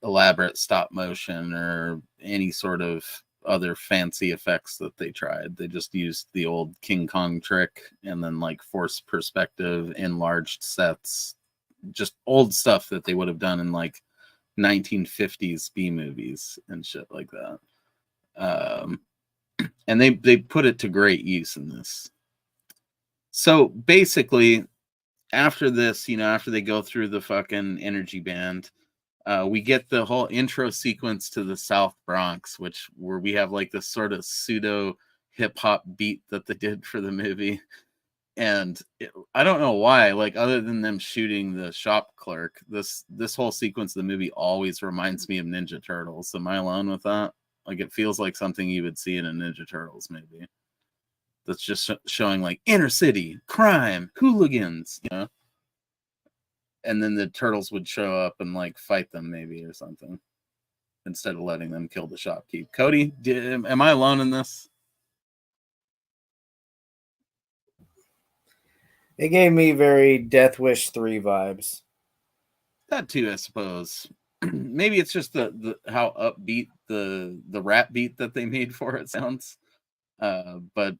elaborate stop motion or any sort of other fancy effects that they tried. They just used the old King Kong trick and then like forced perspective, enlarged sets, just old stuff that they would have done in like 1950s B movies and shit like that. And they put it to great use in this. So basically, after this, after they go through the fucking energy band, we get the whole intro sequence to the South Bronx, where we have like this sort of pseudo hip hop beat that they did for the movie. And I don't know why, like, other than them shooting the shop clerk, this whole sequence of the movie always reminds me of Ninja Turtles. Am I alone with that? Like, it feels like something you would see in a Ninja Turtles movie. That's just showing like inner city crime, hooligans, and then the turtles would show up and like fight them maybe or something instead of letting them kill the shopkeep. Cody, am I alone in this? It gave me very Death Wish 3 vibes. That too, I suppose. Maybe it's just the how upbeat the rap beat that they made for it sounds. But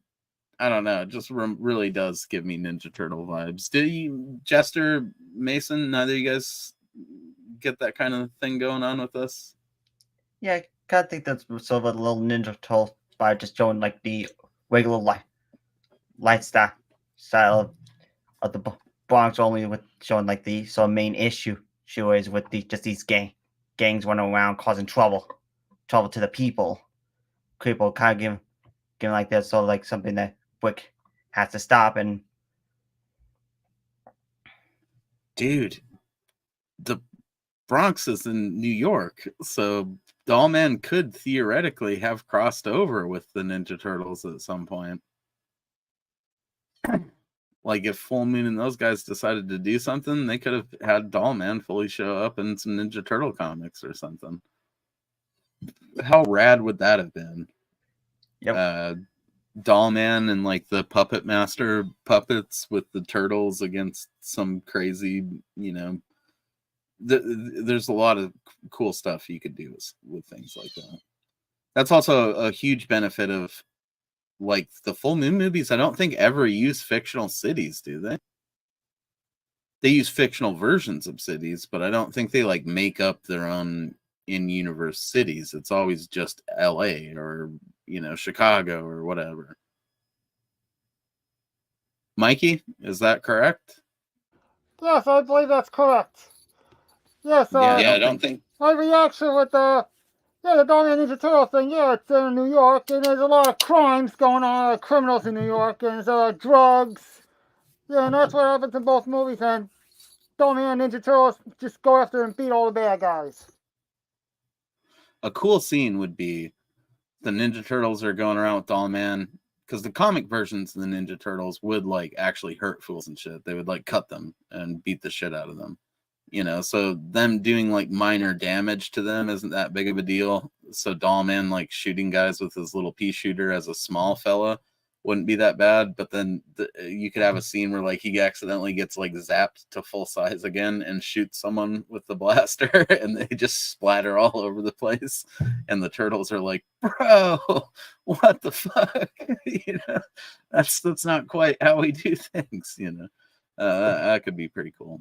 I don't know. It just really does give me Ninja Turtle vibes. Did you, Jester, Mason, neither of you guys get that kind of thing going on with this? Yeah, I kind of think that's sort of a little Ninja Turtle by just showing like the regular light style of the Bronx, only with showing like the sort of main issue is with these gangs running around causing trouble to the people. People kind of give like that sort of like something that Brick has to stop. And dude, the Bronx is in New York, so Dollman could theoretically have crossed over with the Ninja Turtles at some point. Like, if Full Moon and those guys decided to do something, they could have had Dollman fully show up in some Ninja Turtle comics or something. How rad would that have been? Yep. Dollman and like the Puppet Master puppets with the turtles against some crazy, there's a lot of cool stuff you could do with things like that. That's also a huge benefit of like the Full Moon movies. I don't think ever use fictional cities, do they? They use fictional versions of cities, but I don't think they like make up their own in-universe cities. It's always just LA or Chicago or whatever. Mikey, is that correct? Yes, I believe that's correct. Yes, I don't think my reaction with the Dollman Ninja Turtle thing, it's in New York, and there's a lot of crimes going on, criminals in New York, and there's drugs. Yeah, and that's what happens in both movies, and Dollman Ninja Turtles just go after and beat all the bad guys. A cool scene would be the Ninja Turtles are going around with Dollman, because the comic versions of the Ninja Turtles would like actually hurt fools and shit. They would like cut them and beat the shit out of them. So them doing like minor damage to them isn't that big of a deal. So Dollman like shooting guys with his little pea shooter as a small fella wouldn't be that bad. But then you could have a scene where like he accidentally gets like zapped to full size again and shoots someone with the blaster and they just splatter all over the place. And the turtles are like, bro, what the fuck? That's not quite how we do things, that could be pretty cool.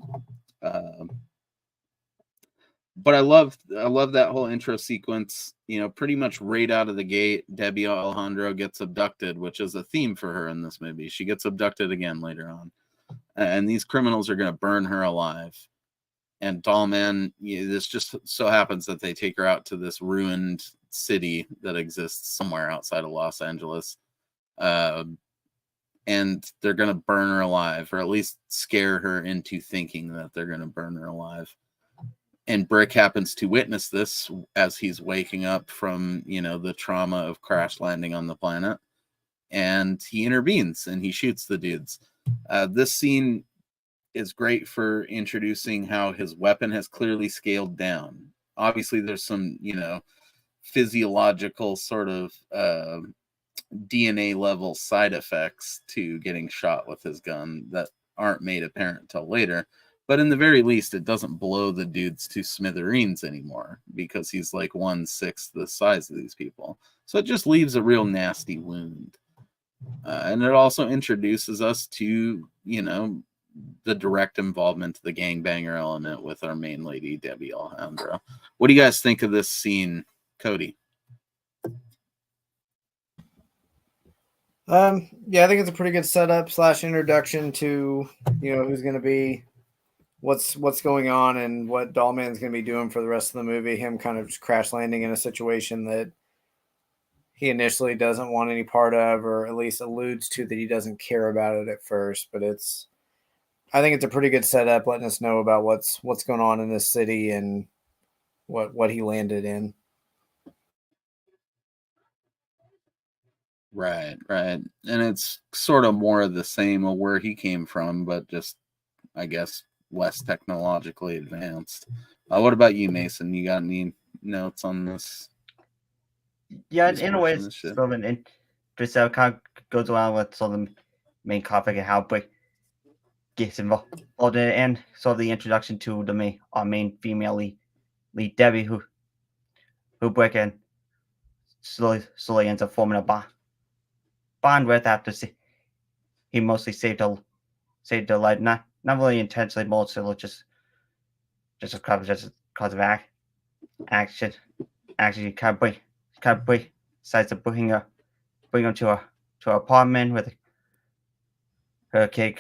But I love that whole intro sequence. Pretty much right out of the gate, Debbie Alejandro gets abducted, which is a theme for her in this movie. She gets abducted again later on, and these criminals are going to burn her alive. And Dollman, this just so happens that they take her out to this ruined city that exists somewhere outside of Los Angeles. And they're going to burn her alive, or at least scare her into thinking that they're going to burn her alive. And Brick happens to witness this as he's waking up from, the trauma of crash landing on the planet. And he intervenes and he shoots the dudes. This scene is great for introducing how his weapon has clearly scaled down. Obviously, there's some, physiological sort of DNA level side effects to getting shot with his gun that aren't made apparent till later. But in the very least, it doesn't blow the dudes to smithereens anymore because he's like 1/6 the size of these people. So it just leaves a real nasty wound. And it also introduces us to, the direct involvement of the gangbanger element with our main lady, Debbie Alejandro. What do you guys think of this scene, Cody? Yeah, I think it's a pretty good setup / introduction to, who's going to be, what's going on, and what Dollman's going to be doing for the rest of the movie. Him kind of just crash landing in a situation that he initially doesn't want any part of, or at least alludes to that he doesn't care about it at first. But I think it's a pretty good setup, letting us know about what's going on in this city and what he landed in. Right, right. And it's sort of more of the same of where he came from, but just, I guess, less technologically advanced. What about you, Mason? You got any notes on this? Yeah, This in a way, portion of it's shit? sort of an interest that kind of goes along with sort of the main conflict and how Brick gets involved in it, and sort of the introduction to the our main female lead Debbie, who Brick and slowly ends up forming a bond with after he mostly saved her life, not really intentionally, mostly just cause of action. Actually, kind of bring decides to bring her to her apartment with her kid.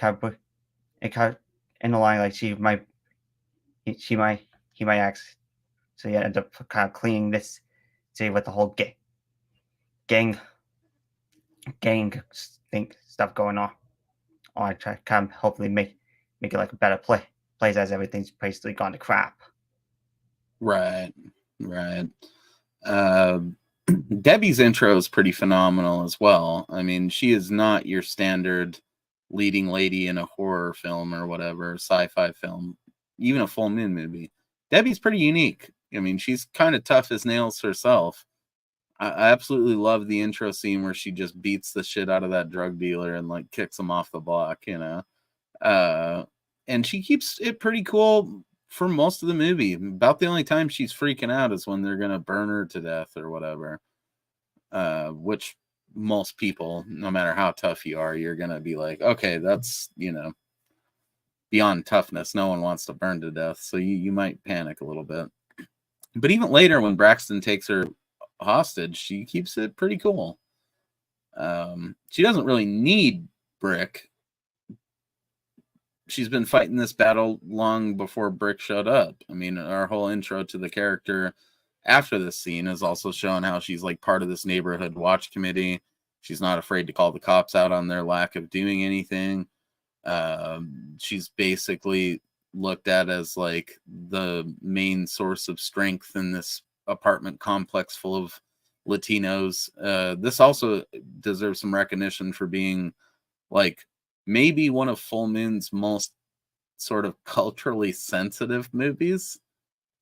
In the line like he might ask. So he ends up kind of cleaning this city with the whole gang stuff going on. Or I try kind of hopefully make it like a better plays as everything's basically gone to crap. Right, right. Debbie's intro is pretty phenomenal as well. I mean, she is not your standard leading lady in a horror film or whatever, sci-fi film, even a full moon movie. Debbie's pretty unique. I mean, she's kind of tough as nails herself. I absolutely love the intro scene where she just beats the shit out of that drug dealer and like kicks him off the block, and she keeps it pretty cool for most of the movie. About the only time she's freaking out is when they're gonna burn her to death or whatever. Which most people, no matter how tough you are, you're gonna be like, okay, that's beyond toughness. No one wants to burn to death, so you might panic a little bit. But even later, when Braxton takes her hostage, she keeps it pretty cool. She doesn't really need Brick. She's been fighting this battle long before Brick showed up. I mean, our whole intro to the character after this scene is also showing how she's like part of this neighborhood watch committee. She's not afraid to call the cops out on their lack of doing anything. She's basically looked at as like the main source of strength in this apartment complex full of Latinos. This also deserves some recognition for being like maybe one of Full Moon's most sort of culturally sensitive movies,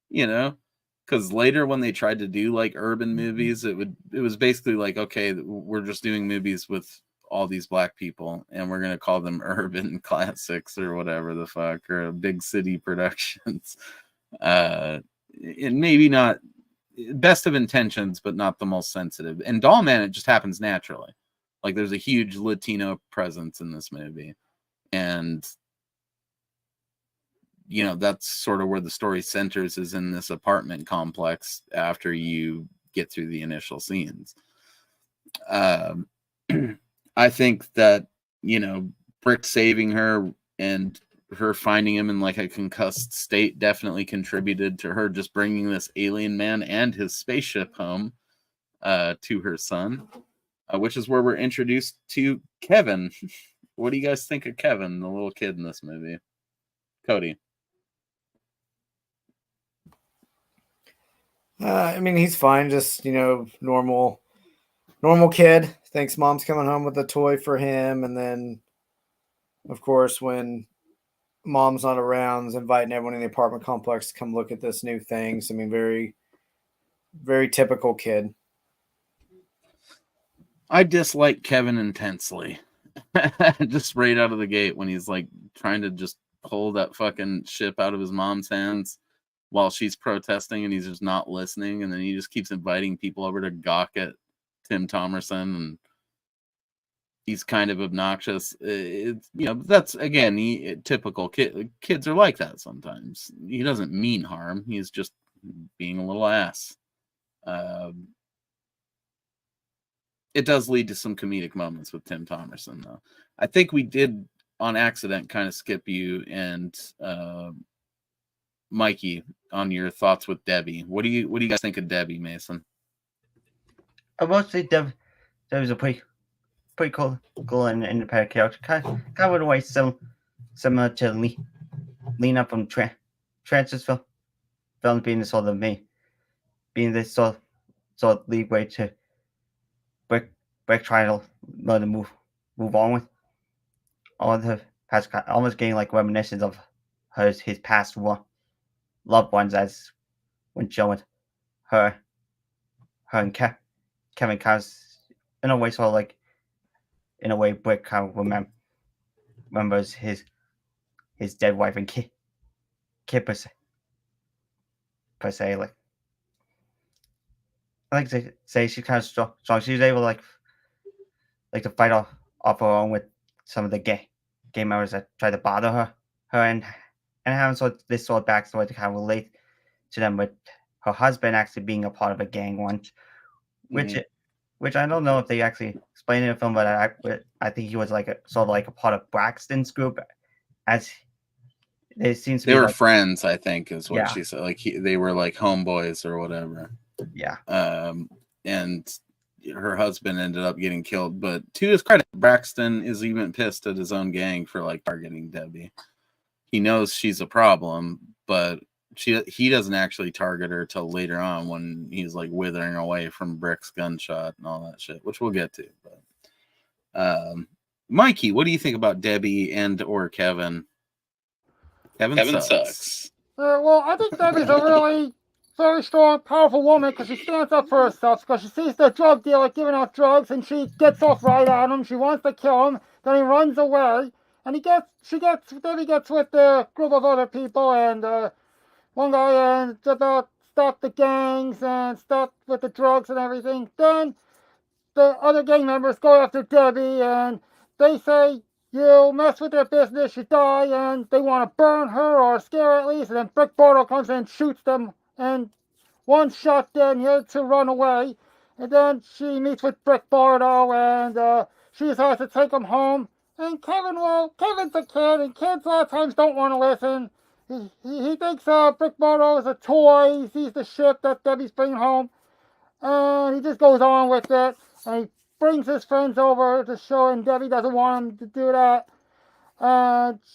because later when they tried to do like urban movies, it was basically like, okay, we're just doing movies with all these black people and we're going to call them urban classics or whatever the fuck, or big city productions. And maybe not best of intentions, but not the most sensitive. And Dollman, it just happens naturally. Like there's a huge Latino presence in this movie. And that's sort of where the story centers, is in this apartment complex after you get through the initial scenes. I think that, Brick saving her and her finding him in like a concussed state definitely contributed to her just bringing this alien man and his spaceship home to her son, which is where we're introduced to Kevin. What do you guys think of Kevin, the little kid in this movie? Cody. I mean, he's fine. Just, normal kid. Thinks mom's coming home with a toy for him. And then, of course, when mom's not around, is inviting everyone in the apartment complex to come look at this new thing. So, I mean, very, very typical kid. I dislike Kevin intensely. Just right out of the gate when he's like trying to just pull that fucking ship out of his mom's hands while she's protesting, and he's just not listening, and then he just keeps inviting people over to gawk at Tim Thomerson, and he's kind of obnoxious. That's again typical kids are like that sometimes. He doesn't mean harm, he's just being a little ass. it does lead to some comedic moments with Tim Thomerson, though. I think we did on accident kind of skip you and Mikey on your thoughts with Debbie. What do you guys think of Debbie, Mason? I mostly Debbie was a pretty cool and independent character. Kind of in a way similar to Lena from Francis film being the sort of me, being this sort of leeway to Brick trying to learn to move on with all of her past, almost getting like reminiscence of his past loved ones as when showing her and Kevin kind of in a way sort of like in a way Brick kind of remembers his dead wife and kid per se. Like I like to say she's kind of strong. She was able to fight off her own with some of the game members that try to bother her and having this sort of backstory to kind of relate to them, with her husband actually being a part of a gang once, which I don't know if they actually explain in the film, but I think he was like a part of Braxton's group, as it seems to they be were like, friends, I think, is what Yeah. she said. Like they were like homeboys or whatever. Yeah. And her husband ended up getting killed. But to his credit, Braxton is even pissed at his own gang for like targeting Debbie. He knows she's a problem, but he doesn't actually target her till later on when he's like withering away from Brick's gunshot and all that shit, which we'll get to. But Mikey, what do you think about Debbie and or Kevin? Kevin sucks. Well, I think Debbie's a really very strong, powerful woman because she stands up for herself. Because she sees the drug dealer giving out drugs, and she gets off right at him. She wants to kill him. Then he runs away, and Debbie gets with a group of other people, and one guy and about stop the gangs and stop with the drugs and everything. Then the other gang members go after Debbie, and they say, you mess with their business, you die, and they want to burn her or scare her at least. And then Brick Bartle comes in and shoots them, and one's shot dead, and the other two run away. And then she meets with Brick Bartle, and she decides to take him home. And Kevin's a kid, and kids a lot of times don't want to listen. He thinks Brick Bartle is a toy. He sees the ship that Debbie's bringing home, and he just goes on with it. And he brings his friends over to show, and Debbie doesn't want him to do that.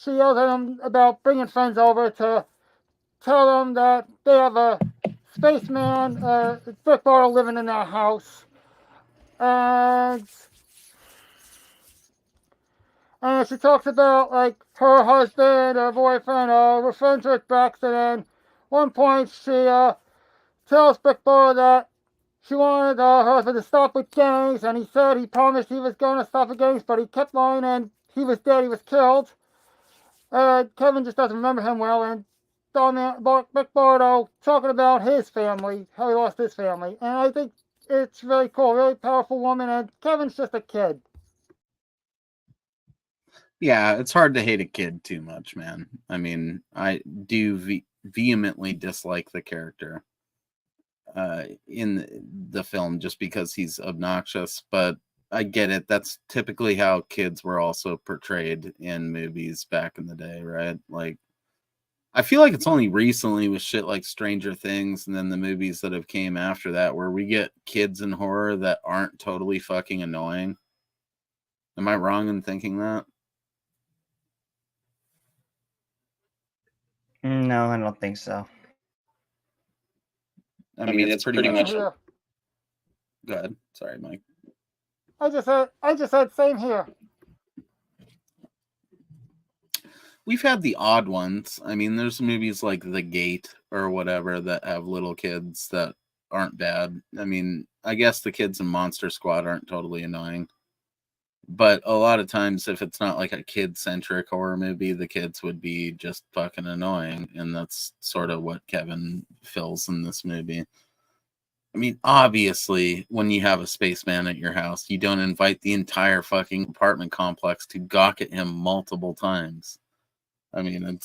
She yells at him about bringing friends over to tell them that they have a spaceman, Brick Bartle, living in their house. And she talks about like her husband, her boyfriend, her friends with Braxton. And at one point, she tells Brick Bartle that she wanted her husband to stop with gangs, and he said he promised he was going to stop with gangs, but he kept lying, and he was dead, he was killed. Kevin just doesn't remember him well, and Brick Bartle talking about his family, how he lost his family. And I think it's really cool, really powerful woman, and Kevin's just a kid. Yeah, it's hard to hate a kid too much, man. I mean, I do vehemently dislike the character in the film just because he's obnoxious, but I get it. That's typically how kids were also portrayed in movies back in the day, right? Like, I feel like it's only recently with shit like Stranger Things and then the movies that have came after that where we get kids in horror that aren't totally fucking annoying. Am I wrong in thinking that? No, I don't think so. I mean, it's pretty much. Yeah. Go ahead. Sorry, Mike. I just said same here. We've had the odd ones. I mean, there's movies like The Gate or whatever that have little kids that aren't bad. I mean, I guess the kids in Monster Squad aren't totally annoying. But a lot of times, if it's not like a kid-centric horror movie, the kids would be just fucking annoying. And that's sort of what Kevin fills in this movie. I mean, obviously, when you have a spaceman at your house, you don't invite the entire fucking apartment complex to gawk at him multiple times. I mean,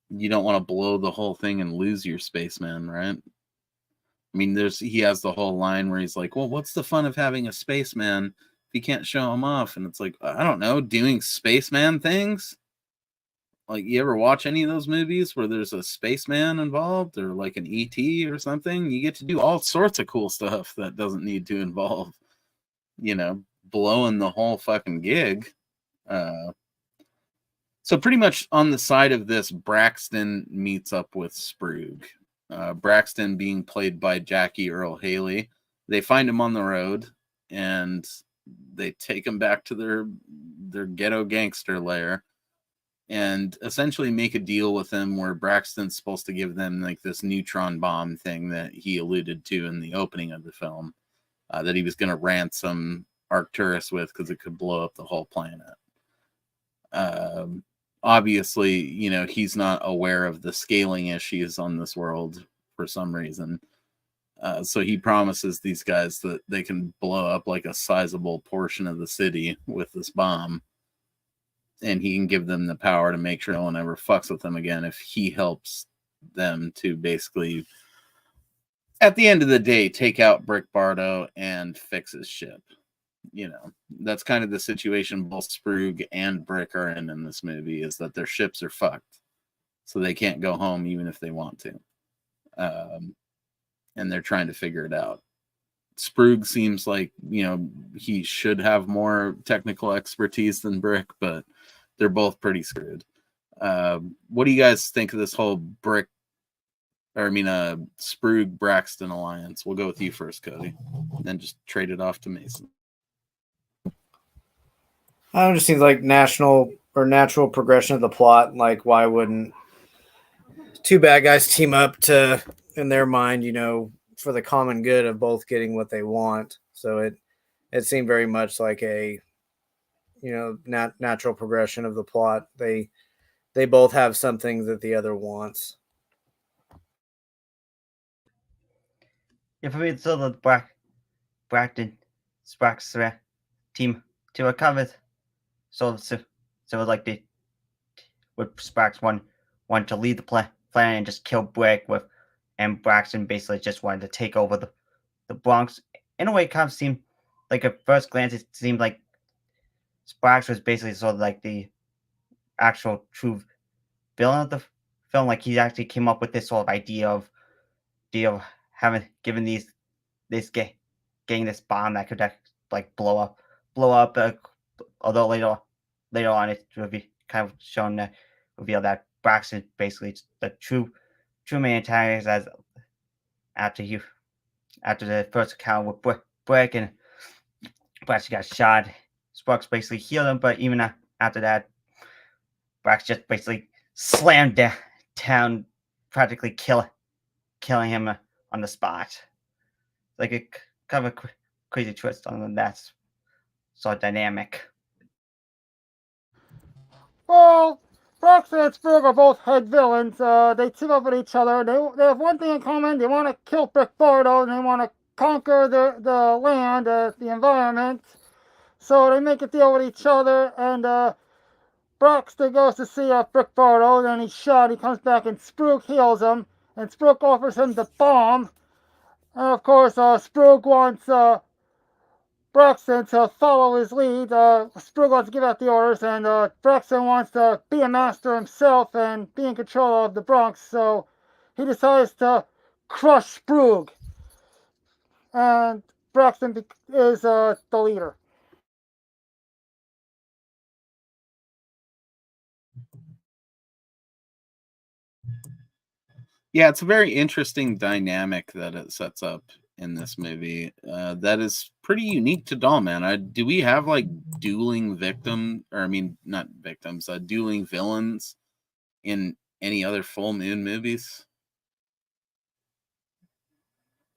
you don't want to blow the whole thing and lose your spaceman, right? I mean, he has the whole line where he's like, well, what's the fun of having a spaceman if you can't show him off? And it's like, I don't know, doing spaceman things? Like, you ever watch any of those movies where there's a spaceman involved or like an ET or something? You get to do all sorts of cool stuff that doesn't need to involve, blowing the whole fucking gig. So pretty much on the side of this, Braxton meets up with Sprugg. Braxton being played by Jackie Earle Haley. They find him on the road and they take him back to their ghetto gangster lair and essentially make a deal with him where Braxton's supposed to give them like this neutron bomb thing that he alluded to in the opening of the film, that he was going to ransom Arcturus with because it could blow up the whole planet. Obviously, he's not aware of the scaling issues on this world for some reason. So he promises these guys that they can blow up like a sizable portion of the city with this bomb. And he can give them the power to make sure no one ever fucks with them again if he helps them to basically, at the end of the day, take out Brick Bardo and fix his ship. That's kind of the situation both Sprugg and Brick are in this movie, is that their ships are fucked. So they can't go home even if they want to. And they're trying to figure it out. Sprugg seems like, he should have more technical expertise than Brick, but they're both pretty screwed. What do you guys think of this whole Sprugg-Braxton alliance? We'll go with you first, Cody. Then just trade it off to Mason. It just seems like natural progression of the plot. Like, why wouldn't two bad guys team up to, in their mind, for the common good of both getting what they want? So it seemed very much like a, natural progression of the plot. They both have something that the other wants. Yeah, for me, it's still the Braxton Sparks team to recover. So like with Sparks want to lead the plan and just kill Brick and Braxton basically just wanted to take over the Bronx. In a way, it kind of seemed like at first glance, it seemed like Sparks was basically sort of like the actual true villain of the film. Like, he actually came up with this sort of idea of having given getting this bomb that could like blow up. Although later on it will be kind of shown that reveal that Braxton basically the true main antagonist, as after the first encounter with Brick and Braxton got shot. Sparks basically healed him, but even after that, Braxton just basically slammed down, practically killing him on the spot. Like a kind of a crazy twist on that sort of dynamic. Well, Braxton and Sprugg are both head villains. They team up with each other. They have one thing in common. They want to kill Brick Bardo, and they want to conquer the land, the environment. So they make a deal with each other, and Braxton goes to see Brick Bardo, then he's shot. He comes back, and Sprugg heals him, and Sprugg offers him the bomb. And of course, Sprugg wants Braxton to follow his lead. Sprugg wants to give out the orders, and Braxton wants to be a master himself and be in control of the Bronx. So he decides to crush Sprugg, and Braxton is the leader. Yeah, it's a very interesting dynamic that it sets up in this movie. That is pretty unique to Dollman. Do we have like dueling dueling villains in any other full moon movies?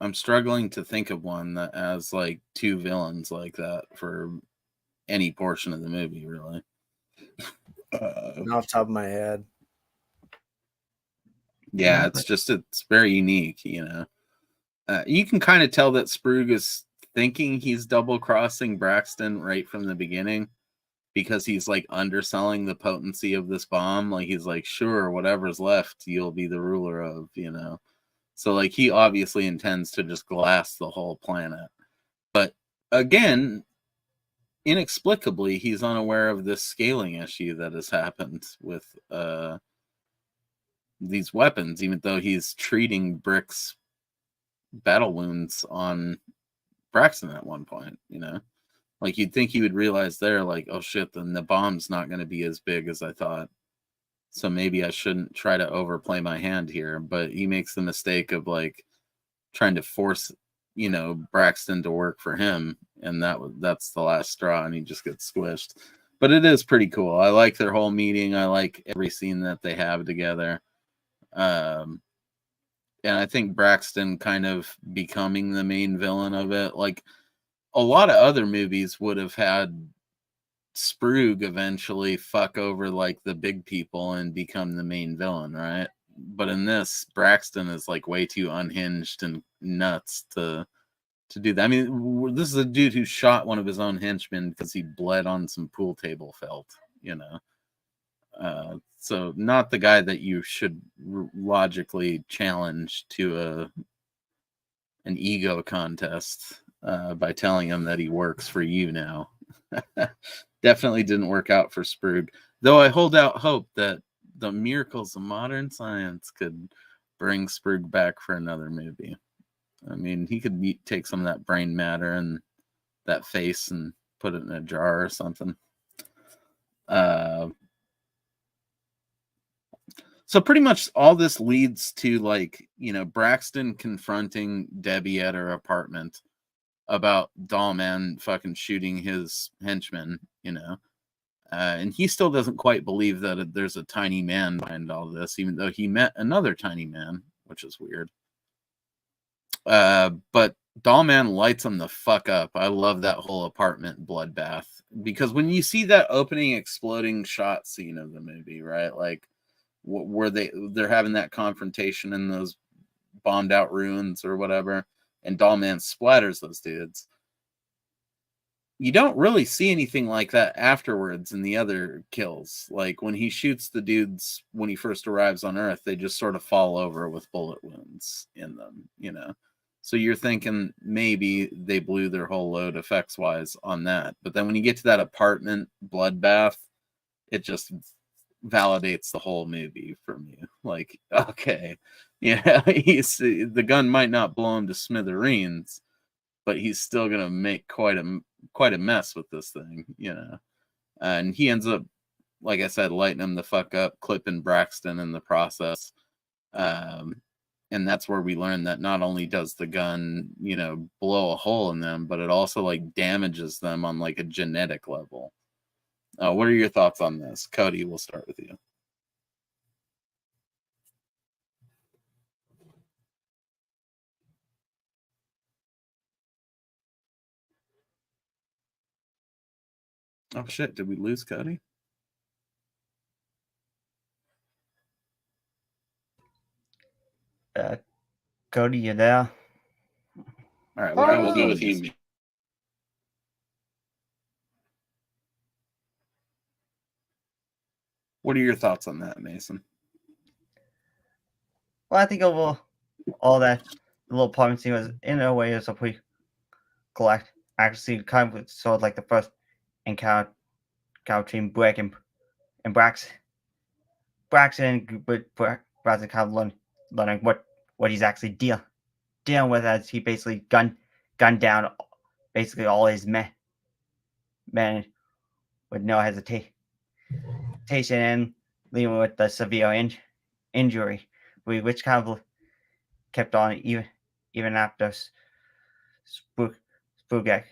I'm struggling to think of one that has like two villains like that for any portion of the movie, really. Not off the top of my head. Yeah, it's very unique, you can kind of tell that Sprugg is thinking he's double crossing Braxton right from the beginning, because he's like underselling the potency of this bomb. Like, he's like, sure, whatever's left, you'll be the ruler of, So like he obviously intends to just glass the whole planet. But again, inexplicably, he's unaware of this scaling issue that has happened with these weapons, even though he's treating Brick's battle wounds on Braxton at one point, you know? Like, you'd think he would realize there, like, oh shit, then the bomb's not going to be as big as I thought. So maybe I shouldn't try to overplay my hand here. But he makes the mistake of, like, trying to force, you know, Braxton to work for him. And that's the last straw, and he just gets squished. But it is pretty cool. I like their whole meeting. I like every scene that they have together. And I think Braxton kind of becoming the main villain of it. Like, a lot of other movies would have had Sprugg eventually fuck over like the big people and become the main villain, right? But in this, Braxton is like way too unhinged and nuts to do that. I mean, this is a dude who shot one of his own henchmen because he bled on some pool table felt, you know. So not the guy that you should logically challenge to an ego contest by telling him that he works for you now. Definitely didn't work out for Sprugg. Though I hold out hope that the miracles of modern science could bring Sprugg back for another movie. I mean, he could take some of that brain matter and that face and put it in a jar or something. So pretty much all this leads to, like, you know, Braxton confronting Debbie at her apartment about Dollman fucking shooting his henchman, you know. And he still doesn't quite believe that there's a tiny man behind all this, even though he met another tiny man, which is weird. But Dollman lights him the fuck up. I love that whole apartment bloodbath, because when you see that opening exploding shot scene of the movie, right, like where they're having that confrontation in those bombed out ruins or whatever, and Dollman splatters those dudes. You don't really see anything like that afterwards in the other kills. Like when he shoots the dudes when he first arrives on Earth, they just sort of fall over with bullet wounds in them, you know. So you're thinking maybe they blew their whole load effects wise on that. But then when you get to that apartment bloodbath, it just validates the whole movie for me. Like, okay, yeah, the gun might not blow him to smithereens, but he's still gonna make quite a mess with this thing, you know. And he ends up, like I said, lighting him the fuck up, clipping Braxton in the process. And that's where we learn that not only does the gun, you know, blow a hole in them, but it also like damages them on like a genetic level. What are your thoughts on this? Cody, we'll start with you. Oh shit, did we lose Cody? Cody, you there? All right, we'll go with you. What are your thoughts on that, Mason? Well, I think overall, all that little apartment scene was, in a way, is a pretty cool actually kind of sort of like the first encounter between Brick and Braxton. Braxton kind of learning what he's actually dealing with, as he basically gunned down basically all his men with no hesitation, and leaving with the severe injury, which kind of kept on even after Sprugg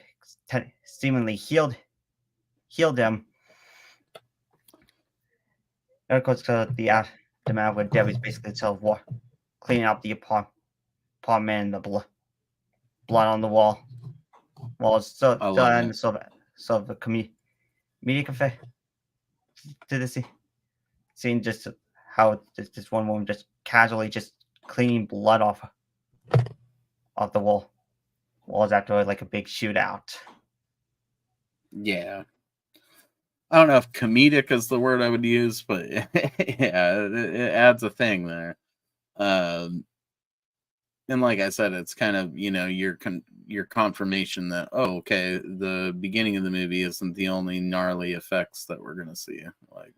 seemingly healed him. And of course, the aftermath with Debbie's basically self-war, cleaning up the apartment and the blood on the wall. So and sort of a comedic effect to the scene, just how just one woman just casually just cleaning blood off the walls after like a big shootout. Yeah. I don't know if comedic is the word I would use, but yeah, it adds a thing there. And like I said, it's kind of, your confirmation that, oh, okay, the beginning of the movie isn't the only gnarly effects that we're going to see, like,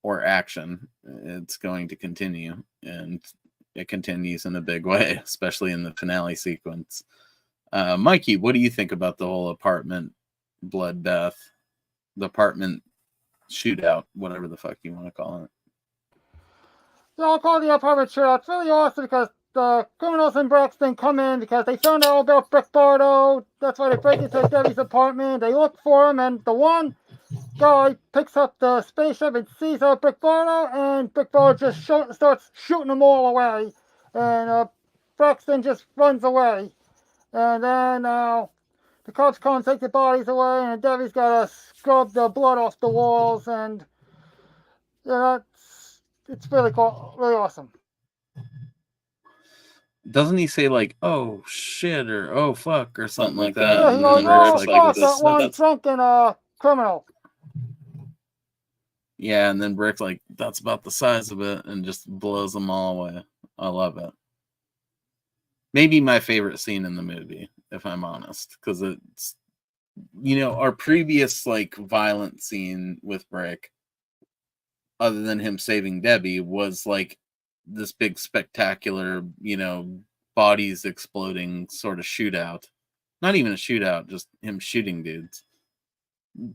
or action. It's going to continue, and it continues in a big way, especially in the finale sequence. Mikey, what do you think about the whole apartment bloodbath, the apartment shootout, whatever the fuck you want to call it? Yeah, I'll call the apartment shootout. It's really awesome because the criminals in Braxton come in because they found out about Brick Bardo. That's why they break into Debbie's apartment. They look for him, and the one guy picks up the spaceship and sees Brick Bardo, and Brick Bardo just starts shooting them all away. And Braxton just runs away. And then the cops come and take the bodies away, and Debbie's got to scrub the blood off the walls, and yeah, it's really cool, really awesome. Doesn't he say like, "Oh shit" or "Oh fuck" or something like that? Yeah, he goes, And "Oh Rick's fuck, "This- that one that's-" drunken criminal." Yeah, and then Brick's like, "That's about the size of it," and just blows them all away. I love it. Maybe my favorite scene in the movie, if I'm honest, because it's, our previous like violent scene with Brick, other than him saving Debbie, was like this big spectacular, bodies exploding sort of shootout. Not even a shootout, just him shooting dudes.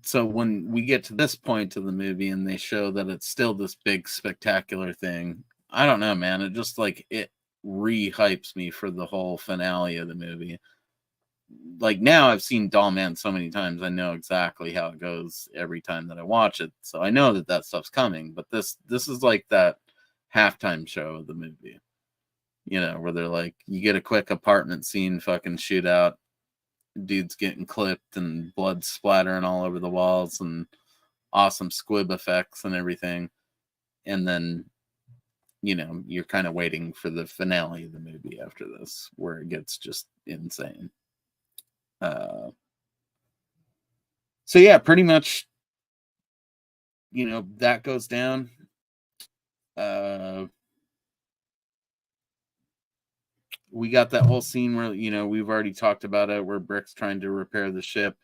So when we get to this point of the movie and they show that it's still this big spectacular thing, I don't know, man. It just like it re-hypes me for the whole finale of the movie. Like now I've seen Dollman so many times, I know exactly how it goes every time that I watch it. So I know that stuff's coming. But this is like that halftime show of the movie, where they're like, you get a quick apartment scene, fucking shootout, dudes getting clipped and blood splattering all over the walls and awesome squib effects and everything. And then, you're kind of waiting for the finale of the movie after this, where it gets just insane. So yeah, pretty much, that goes down. We got that whole scene where, we've already talked about it, where Brick's trying to repair the ship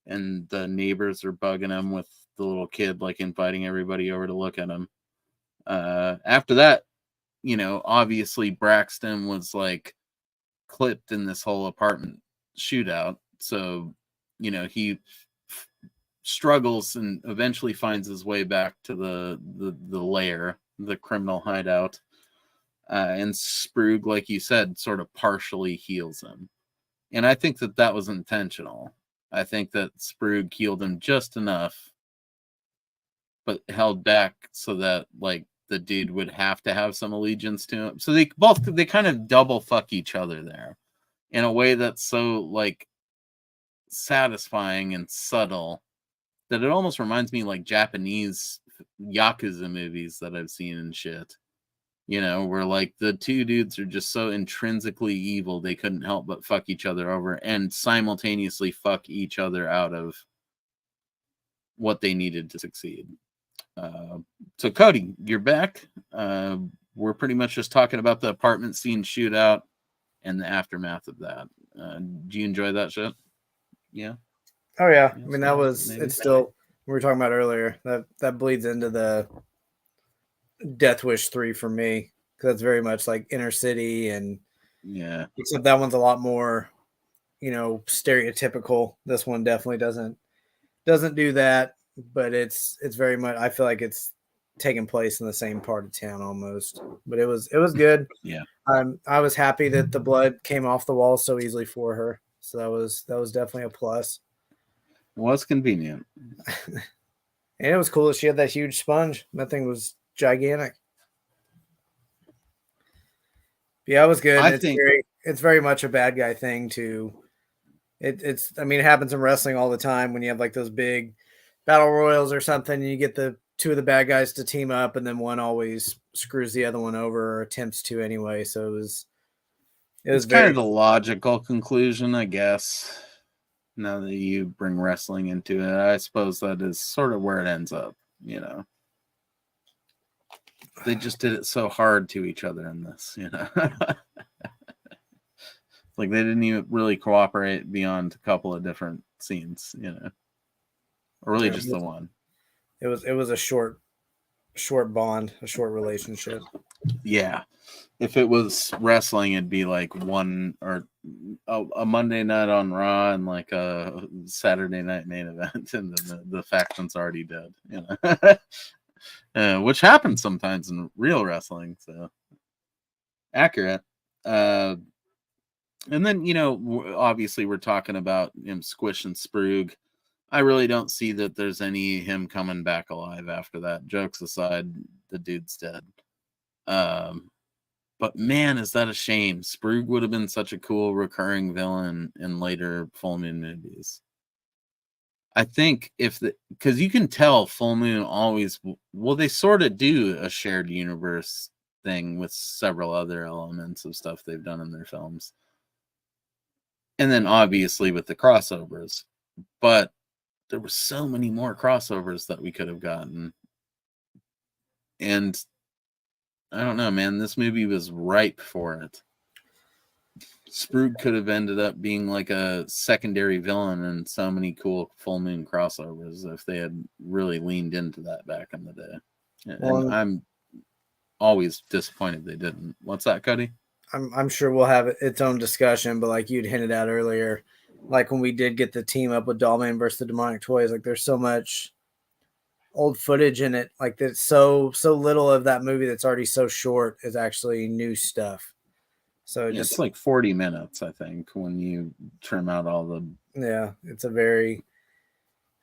and the neighbors are bugging him with the little kid, like inviting everybody over to look at him. After that, obviously Braxton was like clipped in this whole apartment shootout. So, he struggles and eventually finds his way back to the lair, the criminal hideout. And Sprug, like you said, sort of partially heals him. And I think that was intentional. I think that Sprug healed him just enough, but held back so that like the dude would have to have some allegiance to him. So they kind of double fuck each other there in a way that's so like satisfying and subtle that it almost reminds me like Japanese Yakuza movies that I've seen and shit. Where like the two dudes are just so intrinsically evil they couldn't help but fuck each other over and simultaneously fuck each other out of what they needed to succeed. So Cody, you're back. We're pretty much just talking about the apartment scene shootout and the aftermath of that. Do you enjoy that shit? Yeah. Oh yeah. Yeah, I mean, that was maybe. it's still we were talking about earlier. That bleeds into the Death Wish 3 for me, because that's very much like inner city, and yeah, except that one's a lot more, stereotypical. This one definitely doesn't do that, but it's very much, I feel like it's taking place in the same part of town almost. But it was good. Yeah. I was happy that the blood came off the wall so easily for her. So that was definitely a plus. It was convenient. And it was cool that she had that huge sponge. That thing was gigantic. Yeah, it was good. It's very much a bad guy thing too. It happens in wrestling all the time when you have like those big battle royals or something, and you get the two of the bad guys to team up, and then one always screws the other one over or attempts to anyway. So it was kind of the logical conclusion, I guess. Now that you bring wrestling into it, I suppose that is sort of where it ends up, they just did it so hard to each other in this, you know. Like they didn't even really cooperate beyond a couple of different scenes, you know, or really just the one. It was a short bond, a short relationship. Yeah, if it was wrestling, it'd be like one or a Monday night on Raw and like a Saturday night main event, and then the faction's already dead, you know. Which happens sometimes in real wrestling. So accurate. And then, you know, obviously we're talking about him squishing Sprug. I really don't see that there's any him coming back alive after that. Jokes aside, the dude's dead. But man, is that a shame. Sprug would have been such a cool recurring villain in later Full Moon movies. I think because you can tell Full Moon always, well, they sort of do a shared universe thing with several other elements of stuff they've done in their films. And then obviously with the crossovers, but there were so many more crossovers that we could have gotten. And I don't know, man, this movie was ripe for it. Sprug could have ended up being like a secondary villain in so many cool Full Moon crossovers if they had really leaned into that back in the day. And I'm always disappointed they didn't. What's that, Cody? I'm sure we'll have its own discussion, but like you'd hinted at earlier, like when we did get the team up with Dollman versus the Demonic Toys, like there's so much old footage in it, like that's so little of that movie that's already so short is actually new stuff. So it's like 40 minutes, I think, when you trim out all the. Yeah, it's a very,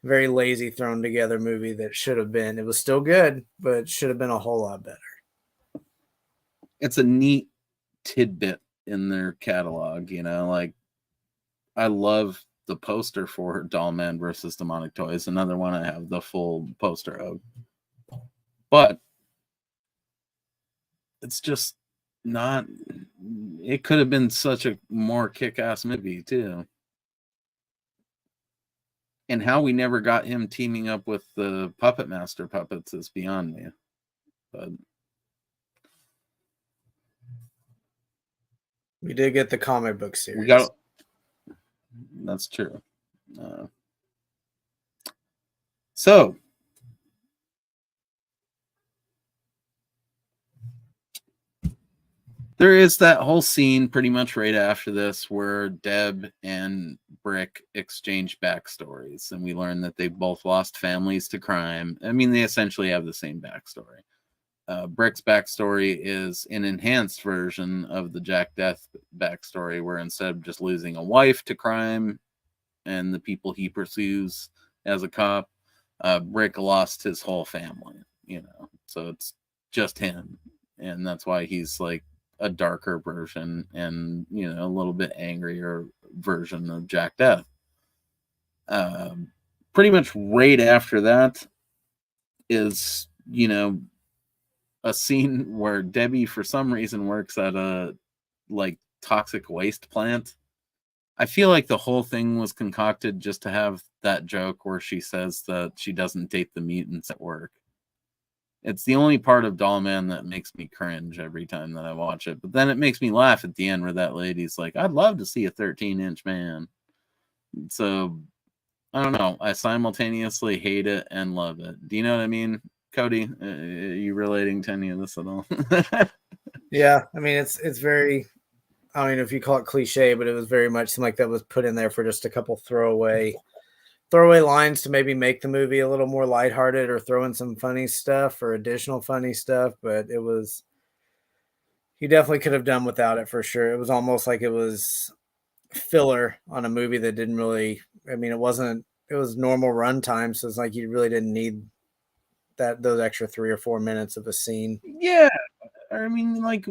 very lazy thrown together movie that should have been. It was still good, but it should have been a whole lot better. It's a neat tidbit in their catalog, you know, like I love the poster for Dollman versus Demonic Toys, another one I have the full poster of, but it's just not, it could have been such a more kick-ass movie too. And how we never got him teaming up with the Puppet Master puppets is beyond me, but we did get the comic book series. We got. That's true. So, there is that whole scene pretty much right after this where Deb and Brick exchange backstories, and we learn that they both lost families to crime. I mean, they essentially have the same backstory. Brick's backstory is an enhanced version of the Jack Death backstory, where instead of just losing a wife to crime and the people he pursues as a cop, Brick lost his whole family, you know, so it's just him. And that's why he's like a darker version and, you know, a little bit angrier version of Jack Death. Pretty much right after that is, you know, a scene where Debbie, for some reason, works at a like toxic waste plant. I feel like the whole thing was concocted just to have that joke where she says that she doesn't date the mutants at work. It's the only part of Dollman that makes me cringe every time that I watch it. But then it makes me laugh at the end where that lady's like, I'd love to see a 13-inch man. So, I don't know. I simultaneously hate it and love it. Do you know what I mean? Cody, are you relating to any of this at all? Yeah, I mean it's very, I don't know if you call it cliche, but it was very much seemed like that was put in there for just a couple throwaway lines to maybe make the movie a little more lighthearted or throw in some funny stuff or additional funny stuff. But it was, he definitely could have done without it for sure. It was almost like it was filler on a movie that didn't really, I mean, it was normal runtime, so it's like you really didn't need those extra 3 or 4 minutes of a scene. Yeah, I mean, like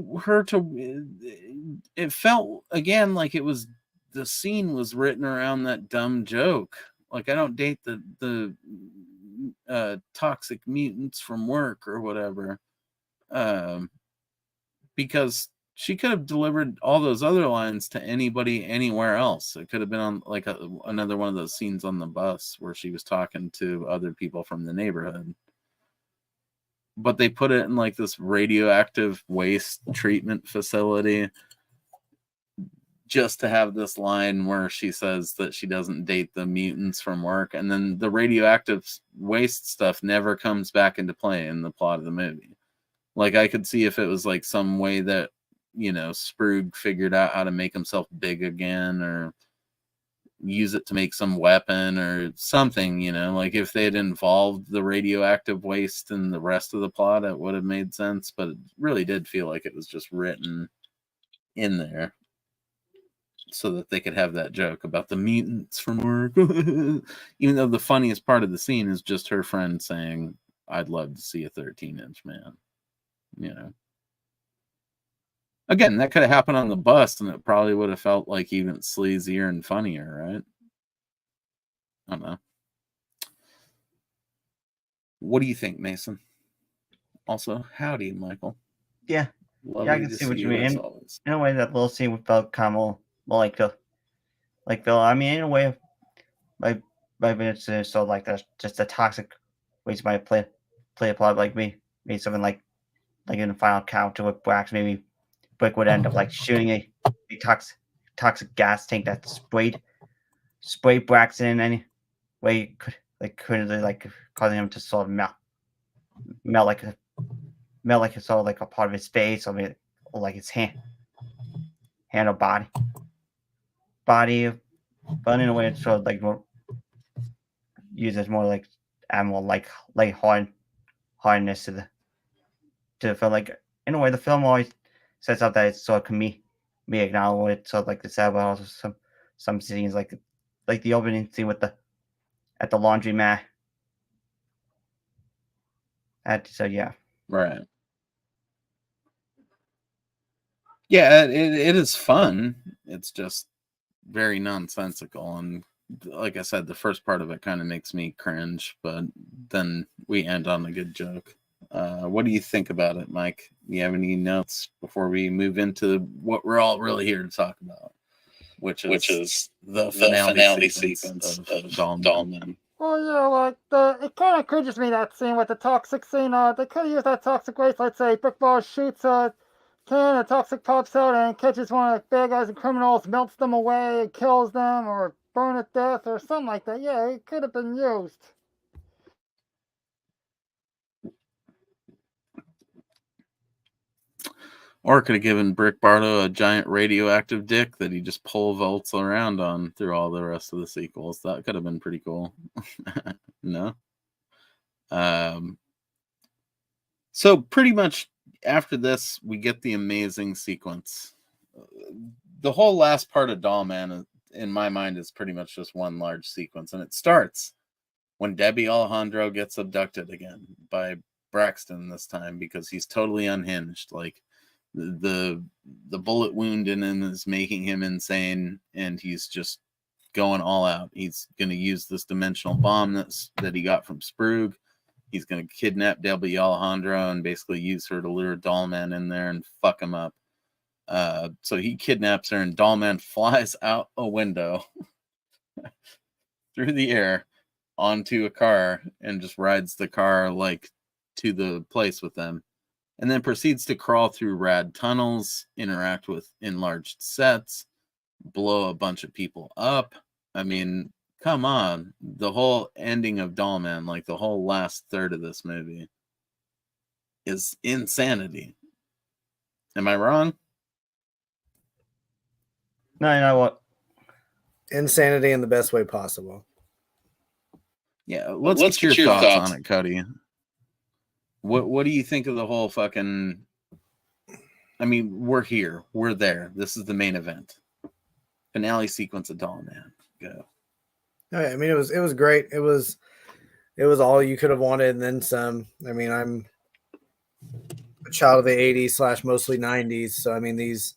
it felt again like it was, the scene was written around that dumb joke. Like, I don't date the toxic mutants from work or whatever, because she could have delivered all those other lines to anybody anywhere else. It could have been on like another one of those scenes on the bus where she was talking to other people from the neighborhood. but they put it in like this radioactive waste treatment facility just to have this line where she says that she doesn't date the mutants from work, and then the radioactive waste stuff never comes back into play in the plot of the movie. Like, I could see if it was like some way that, you know, Sprugg figured out how to make himself big again, or use it to make some weapon or something, you know, like if they had involved the radioactive waste in the rest of the plot, it would have made sense. But it really did feel like it was just written in there so that they could have that joke about the mutants from work. Even though the funniest part of the scene is just her friend saying, I'd love to see a 13-inch man. You know, again, that could have happened on the bus and it probably would have felt like even sleazier and funnier, right? I don't know. What do you think, Mason? Also, howdy, Michael. Yeah. Lovely Yeah, I can to see what see you mean. as In always. a way, that little scene with felt kind of more like Bill. I mean, in a way, my minutes is so like that's just a toxic waste might play a plot like me. Maybe something like in the final counter with Brax, maybe Brick would end up like shooting a toxic gas tank that sprayed Braxton in any way could like causing him to sort of melt like a sort of like a part of his face, or maybe or like his hand or body, but in a way it's sort of like more used as more like animal like hardness to the film. Like in a way, the film always sets up that it's sort of comedic now. It's sort of like the sad, but also some scenes like the opening scene with at the laundromat. So yeah, Right. Yeah, it is fun. It's just very nonsensical, and like I said, the first part of it kind of makes me cringe, but then we end on a good joke. What do you think about it, Mike? Do you have any notes before we move into what we're all really here to talk about, which is the finale sequence of Dollman? Well, yeah, like it kind of cringes me, that scene with the toxic scene. They could have used that toxic waste. Let's say Brickball shoots a can, a toxic pops out and catches one of the bad guys and criminals, melts them away, and kills them, or burn to death, or something like that. Yeah, it could have been used. Or could have given Brick Bardo a giant radioactive dick that he just pole vaults around on through all the rest of the sequels. That could have been pretty cool. No? So pretty much after this, we get the amazing sequence. The whole last part of Dollman, in my mind, is pretty much just one large sequence. And it starts when Debbie Alejandro gets abducted again by Braxton this time, because he's totally unhinged. Like, the bullet wound in him is making him insane, and he's just going all out. He's going to use this dimensional bomb that he got from Sprugg. He's going to kidnap Debbie Alejandro and basically use her to lure Dollman in there and fuck him up. So he kidnaps her, and Dollman flies out a window through the air onto a car and just rides the car like to the place with them. And then proceeds to crawl through rad tunnels, interact with enlarged sets, blow a bunch of people up. I mean, come on. The whole ending of Dollman, like the whole last third of this movie, is insanity. Am I wrong? no, you know what? Insanity in the best way possible. Yeah, let's get your thoughts on it, Cody. What do you think of the whole fucking... I mean, we're here. We're there. This is the main event. Finale sequence of Dollman. Go. I mean, it was great. It was all you could have wanted and then some. I mean, I'm a child of the 80s / mostly 90s. So, I mean, these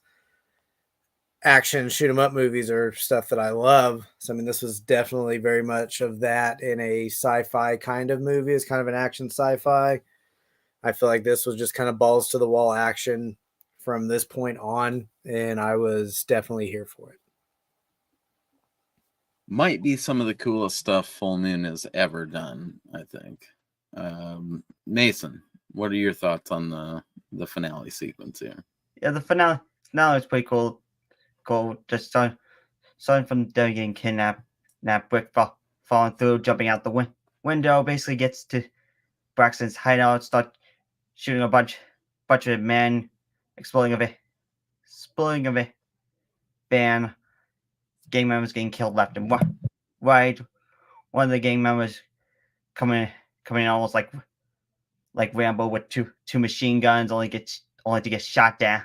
action shoot 'em up movies are stuff that I love. So, I mean, this was definitely very much of that in a sci-fi kind of movie. It's kind of an action sci-fi. I feel like this was just kind of balls to the wall action from this point on, and I was definitely here for it. Might be some of the coolest stuff Full Moon has ever done, I think. Mason, What are your thoughts on the finale sequence here? Yeah, the finale is pretty cool. Just starting from Debbie getting kidnapped, Brick falling through, jumping out the window, basically gets to Braxton's hideout, start shooting a bunch of men, exploding of a van, gang members getting killed left and right. One of the gang members coming in almost like Rambo with two machine guns, only to get shot down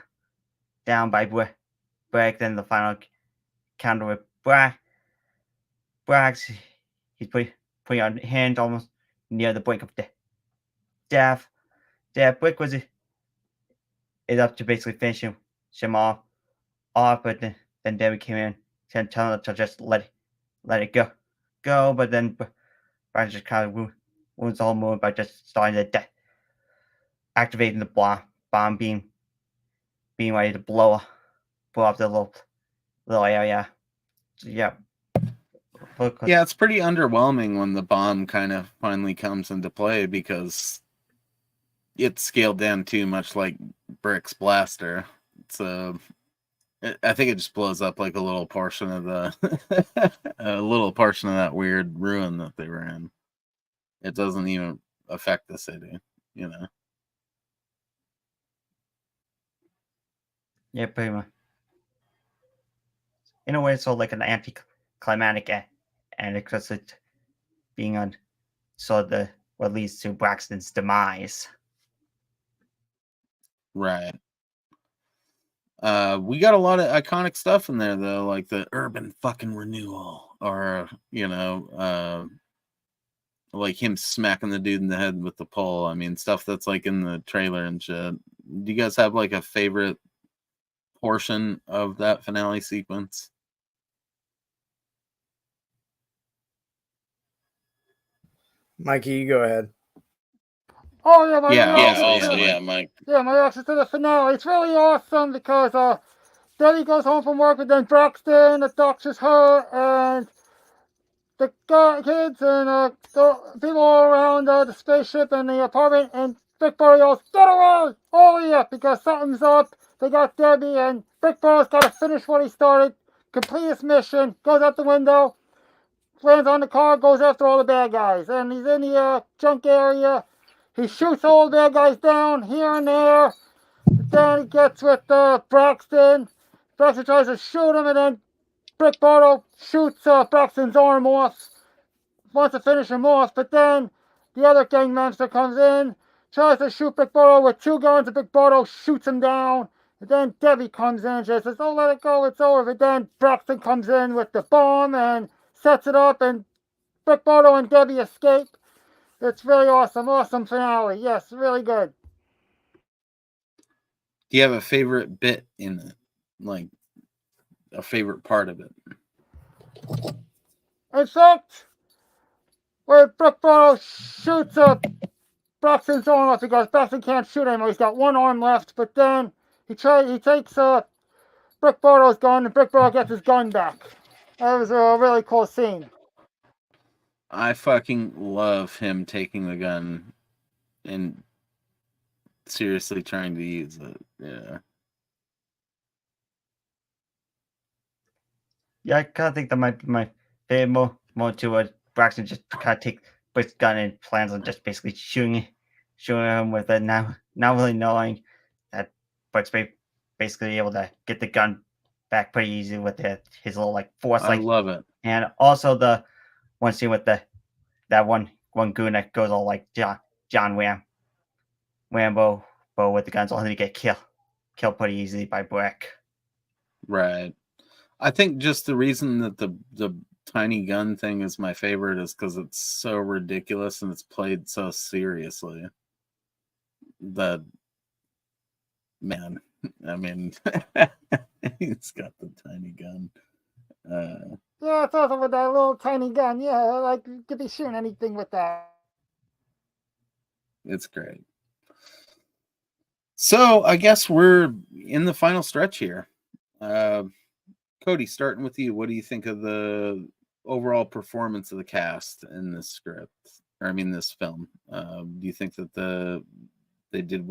by Brick. Then the final counter with Brax. He's putting on hand almost near the brink of death. Brick was up to basically finish him off, but then David came in and telling him to just let it go. But then Brax just kind of wounds the whole movie by just starting to activating the bomb being ready to blow up the little area. So, yeah. Yeah, it's pretty underwhelming when the bomb kind of finally comes into play because it's scaled down too much like Brick's blaster. So I think it just blows up like a little portion of that weird ruin that they were in. It doesn't even affect the city, you know. Yeah, pretty much. In a way, it's all like an anticlimactic and because it being on what leads to Braxton's demise. Right. We got a lot of iconic stuff in there though, like the urban fucking renewal, or like him smacking the dude in the head with the pole. I mean, stuff that's like in the trailer and shit. Do you guys have like a favorite portion of that finale sequence? Mikey, you go ahead. Oh yeah, my Mike. Yeah, my reaction to the finale. It's really awesome because Debbie goes home from work and then Braxton abducts her and the kids and the people all around the spaceship and the apartment, and Big Brother yells, "Get away! Hurry up!" because something's up. They got Debbie and Big Brother's got to finish what he started, complete his mission, goes out the window, lands on the car, goes after all the bad guys, and he's in the junk area. He shoots all the bad guys down here and there. Then he gets with Braxton. Braxton tries to shoot him, and then Brick Bartle shoots Braxton's arm off. Wants to finish him off, but then the other gang monster comes in, tries to shoot Brick Bartle with two guns, and Brick Bartle shoots him down. And then Debbie comes in and just says, "Oh, let it go, it's over." But then Braxton comes in with the bomb and sets it up, and Brick Bartle and Debbie escape. It's really awesome. Awesome finale. Yes, really good. Do you have a favorite bit in it? Like a favorite part of it? In fact, where Brick Bartle shoots Braxton's arm off because Braxton can't shoot anymore. He's got one arm left, but then he takes Brick Bartle's gun, and Brick Bartle gets his gun back. That was a really cool scene. I fucking love him taking the gun and seriously trying to use it. Yeah. Yeah, I kind of think that might be my favorite more to it. Braxton just kind of takes Brick's gun and plans on just basically shooting him with it. Now, not really knowing that Brick's basically able to get the gun back pretty easy with his little like force. I love it. And also the one scene with that one goon that goes all like John Rambo with the guns, only to get killed pretty easily by Brick. Right. I think just the reason that the tiny gun thing is my favorite is because it's so ridiculous and it's played so seriously. That, man, I mean, he's got the tiny gun. Yeah, it's awesome with that little tiny gun. Yeah, like you could be shooting anything with that. It's great. So I guess we're in the final stretch here. Cody, starting with you, what do you think of the overall performance of the cast in this script? Or I mean, this film. Do you think that they did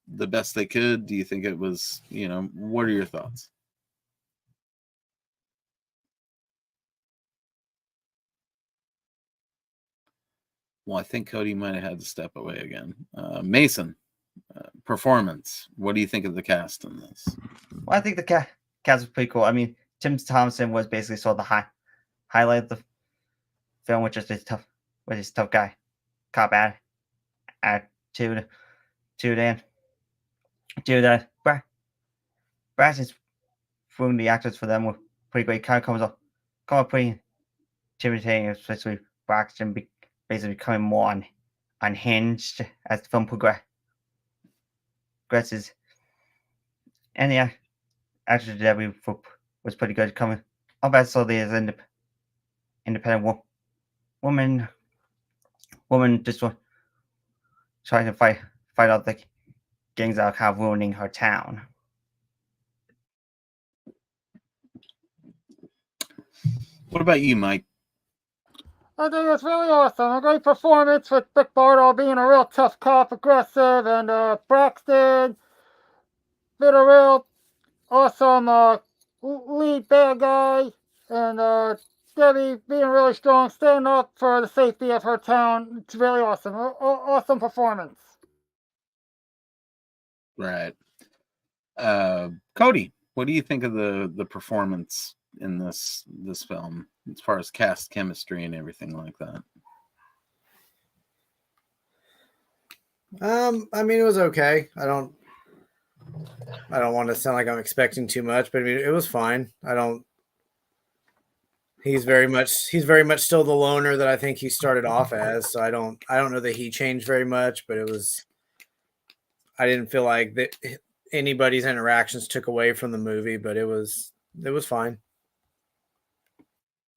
the best they could? Do you think it was, what are your thoughts? Well, I think Cody might have had to step away again. Mason, performance. What do you think of the cast in this? Well, I think the cast was pretty cool. I mean, Tim Thompson was basically sort of the highlight of the film, which is his tough guy, cop attitude, and the Brad from the actors for them were pretty great. Kind of come up pretty intimidating, especially Braxton basically becoming more unhinged as the film progresses. And the actor Debbie was pretty good, coming up as slowly as independent woman just trying to fight out the gangs that are kind of ruining her town. What about you, Mike? I think it's really awesome. A great performance with Vic Bartle being a real tough cop, aggressive, and Braxton did a real awesome lead bad guy, and Debbie being really strong, standing up for the safety of her town. It's really awesome. Awesome performance. Right. Cody, what do you think of the performance in this film as far as cast chemistry and everything like that? I mean, it was okay. I don't want to sound like I'm expecting too much, but I mean, it was fine. He's very much still the loner that I think he started off as. So I don't know that he changed very much, but I didn't feel like that anybody's interactions took away from the movie, but it was fine.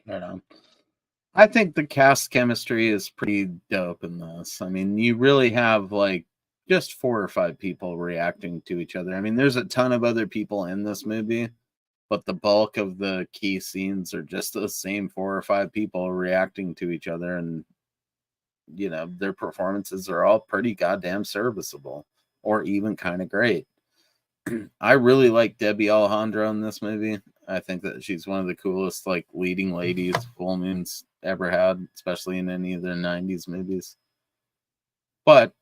Right on. I think the cast chemistry is pretty dope in this. I mean, you really have like just 4 or 5 people reacting to each other. I mean, there's a ton of other people in this movie, but the bulk of the key scenes are just those same 4 or 5 people reacting to each other, and their performances are all pretty goddamn serviceable or even kind of great. I really like Debbie Alejandro in this movie. I think that she's one of the coolest like leading ladies Full Moon's ever had, especially in any of their 90s movies. But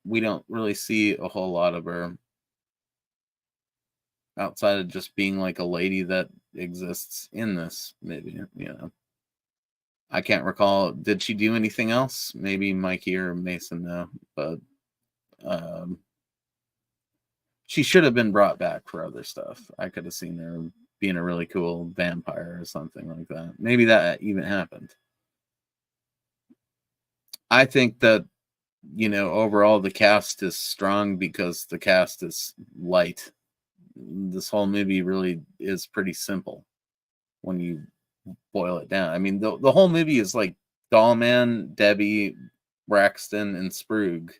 we don't really see a whole lot of her outside of just being like a lady that exists in this movie. I can't recall. Did she do anything else? Maybe Mikey or Mason know, but she should have been brought back for other stuff. I could have seen her being a really cool vampire or something like that. Maybe that even happened. I think that, overall the cast is strong because the cast is light. This whole movie really is pretty simple when you boil it down. I mean, the whole movie is like Dollman, Debbie, Braxton, and Sprague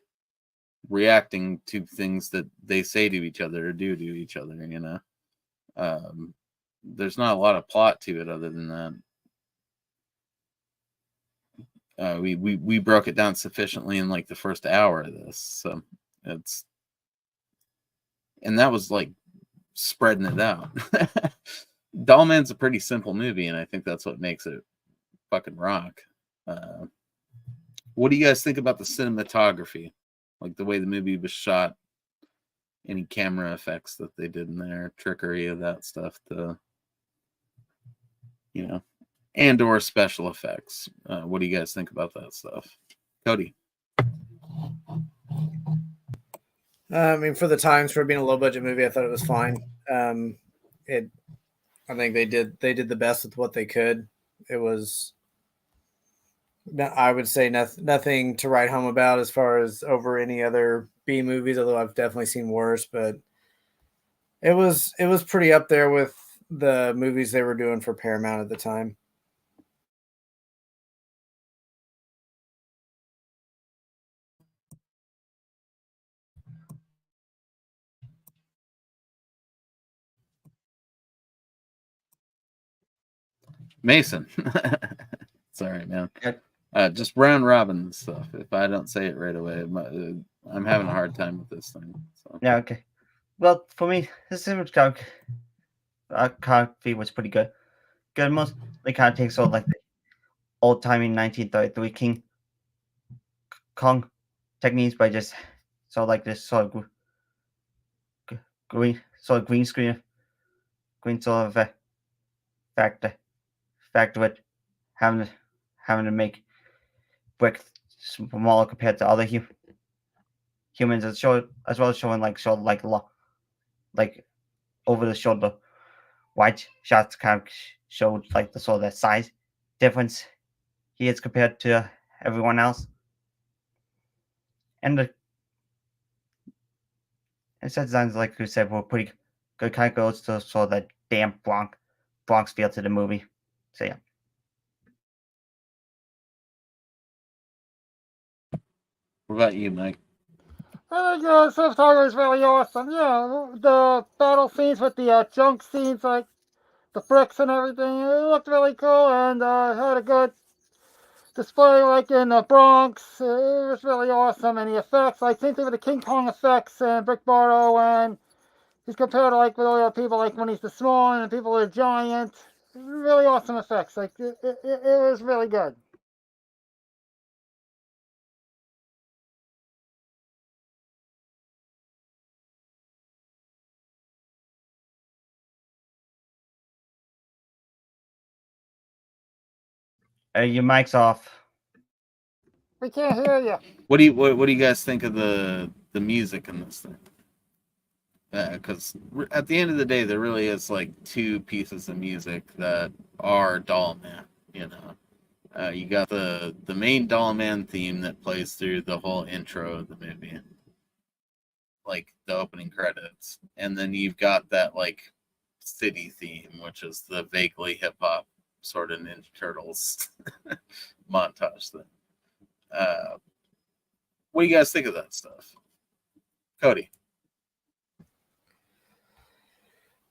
reacting to things that they say to each other or do to each other. There's not a lot of plot to it other than that. We broke it down sufficiently in like the first hour of this, so and that was like spreading it out. Dollman's a pretty simple movie, and I think that's what makes it fucking rock. What do you guys think about the cinematography? Like the way the movie was shot, any camera effects that they did in there, trickery of that stuff, and or special effects. What do you guys think about that stuff? Cody? I mean, for the times, for being a low budget movie, I thought it was fine. I think they did the best with what they could. It was, I would say, nothing to write home about as far as over any other B movies, although I've definitely seen worse, but it was pretty up there with the movies they were doing for Paramount at the time. Mason. Sorry, man. Just round robin stuff. If I don't say it right away, I'm having a hard time with this thing. So. Yeah, okay. Well, for me, this image copy was pretty good. Good, mostly kind of takes sort of like the old timey 1933 King Kong techniques by just sort of like this sort of green screen, green sort of fact with having to make brick smaller compared to other humans, as well as showing like sort of like over the shoulder wide shots kind of showed like the sort of the size difference he is compared to everyone else. And the set designs, like you said, were pretty good. Kind of goes to sort of that damn Bronx feel to the movie. So yeah. What about you, Mike? I think cinematography is really awesome. Yeah, the battle scenes with the junk scenes, like the bricks and everything, it looked really cool and had a good display, like in the Bronx. It was really awesome, and the effects, like same thing with the King Kong effects and Brick Bardo, and he's compared to like with all the other people, like when he's the small and the people are giant. Really awesome effects. Like it was really good. Your mic's off. We can't hear you. What do you guys think of the music in this thing? Because at the end of the day, there really is like two pieces of music that are Dollman. You know, you got the main Dollman theme that plays through the whole intro of the movie, like the opening credits, and then you've got that like city theme, which is the vaguely hip hop sort of Ninja Turtles montage thing. What do you guys think of that stuff, Cody?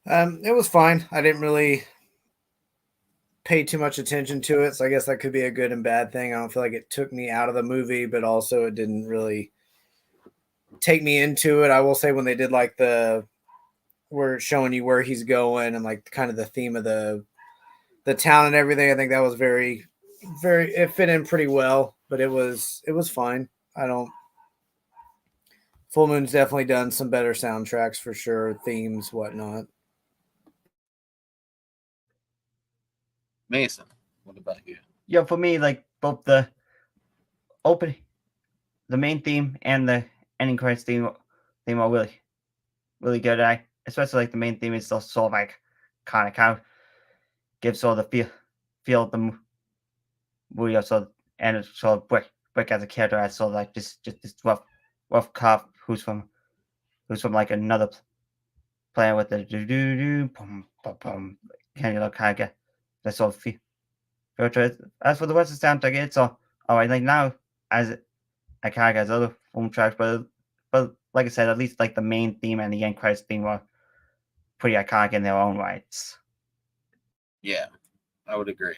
It was fine. I didn't really pay too much attention to it, so I guess that could be a good and bad thing. I don't feel like it took me out of the movie, but also it didn't really take me into it. I will say when they did like we're showing you where he's going and like kind of the theme of the town and everything, I think that was very, very, it fit in pretty well, but it was fine. Full Moon's definitely done some better soundtracks for sure, themes, whatnot. Mason, what about you? Yeah, for me, like both the opening, the main theme and the ending credits theme are really, really good. Especially like the main theme is still sort of like kind of gives sort of the feel of the movie, also, and it's sort of Brick as a character as sort of like just this rough cop who's from like another planet with the do do do pum pum pum kind of get that sort of feel. As for the rest of the soundtrack, it's all right. Like now, as I kind of get other film tracks, but like I said, at least like the main theme and the end credits theme were pretty iconic in their own rights. Yeah, I would agree.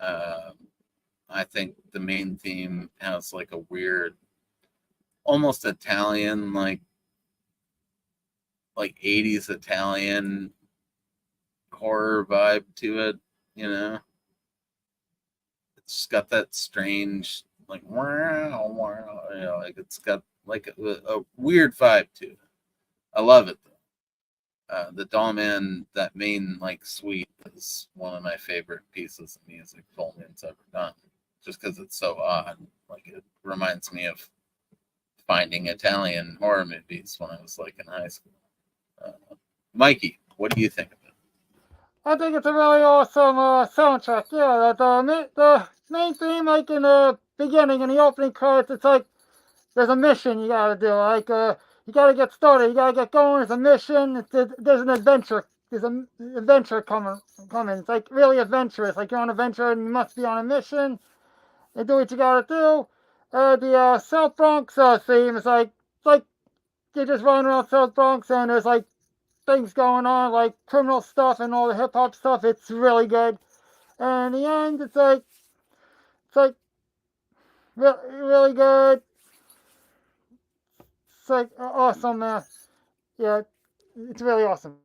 I think the main theme has like a weird, almost Italian, like 80s Italian horror vibe to it, you know? It's got that strange, like, wow, wow, you know, like it's got like a weird vibe to it. I love it though. The Dollman, that main like suite, is one of my favorite pieces of music Dollman's ever done. Just because it's so odd, like it reminds me of finding Italian horror movies when I was like in high school. Mikey, what do you think of it? I think it's a really awesome soundtrack. Yeah, the main theme, like in the beginning, in the opening credits, it's like there's a mission you gotta do. Like you gotta get started, you gotta get going. There's a mission. There's an adventure. There's an adventure coming. It's like really adventurous. Like you're on an adventure and you must be on a mission. And do what you gotta do. The South Bronx theme is like you're just running around South Bronx and there's like things going on, like criminal stuff and all the hip hop stuff. It's really good. And in the end, it's like really good. It's like awesome, man. Yeah, it's really awesome.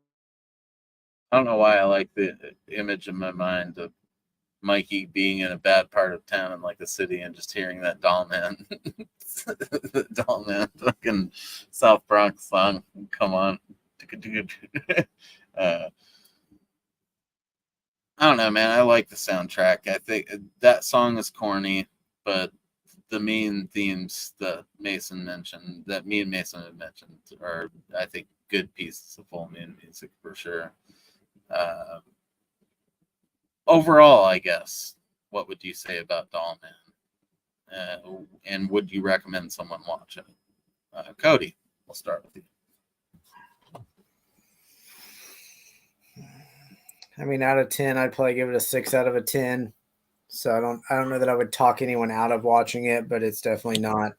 I don't know why I like the image in my mind of Mikey being in a bad part of town in like a city and just hearing that Dollman, the Dollman fucking South Bronx song. Come on. I don't know, man. I like the soundtrack. I think that song is corny, but the main themes that Mason mentioned, that me and Mason had mentioned, are, I think, good pieces of full moon music for sure. Overall, I guess, what would you say about Dollman? And would you recommend someone watch it? Cody, we'll start with you. I mean, out of 10, I'd probably give it a 6 out of a 10. So I don't know that I would talk anyone out of watching it, but it's definitely not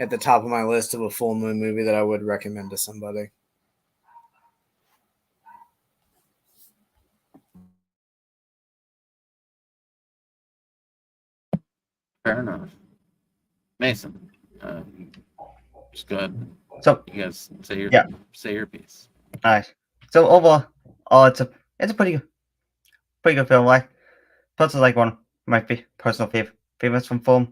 at the top of my list of a full moon movie that I would recommend to somebody. Fair enough. Mason, just go ahead. So You guys say your piece. nice. So overall, it's a pretty good film. Like, plus it's like one of my personal favorites from full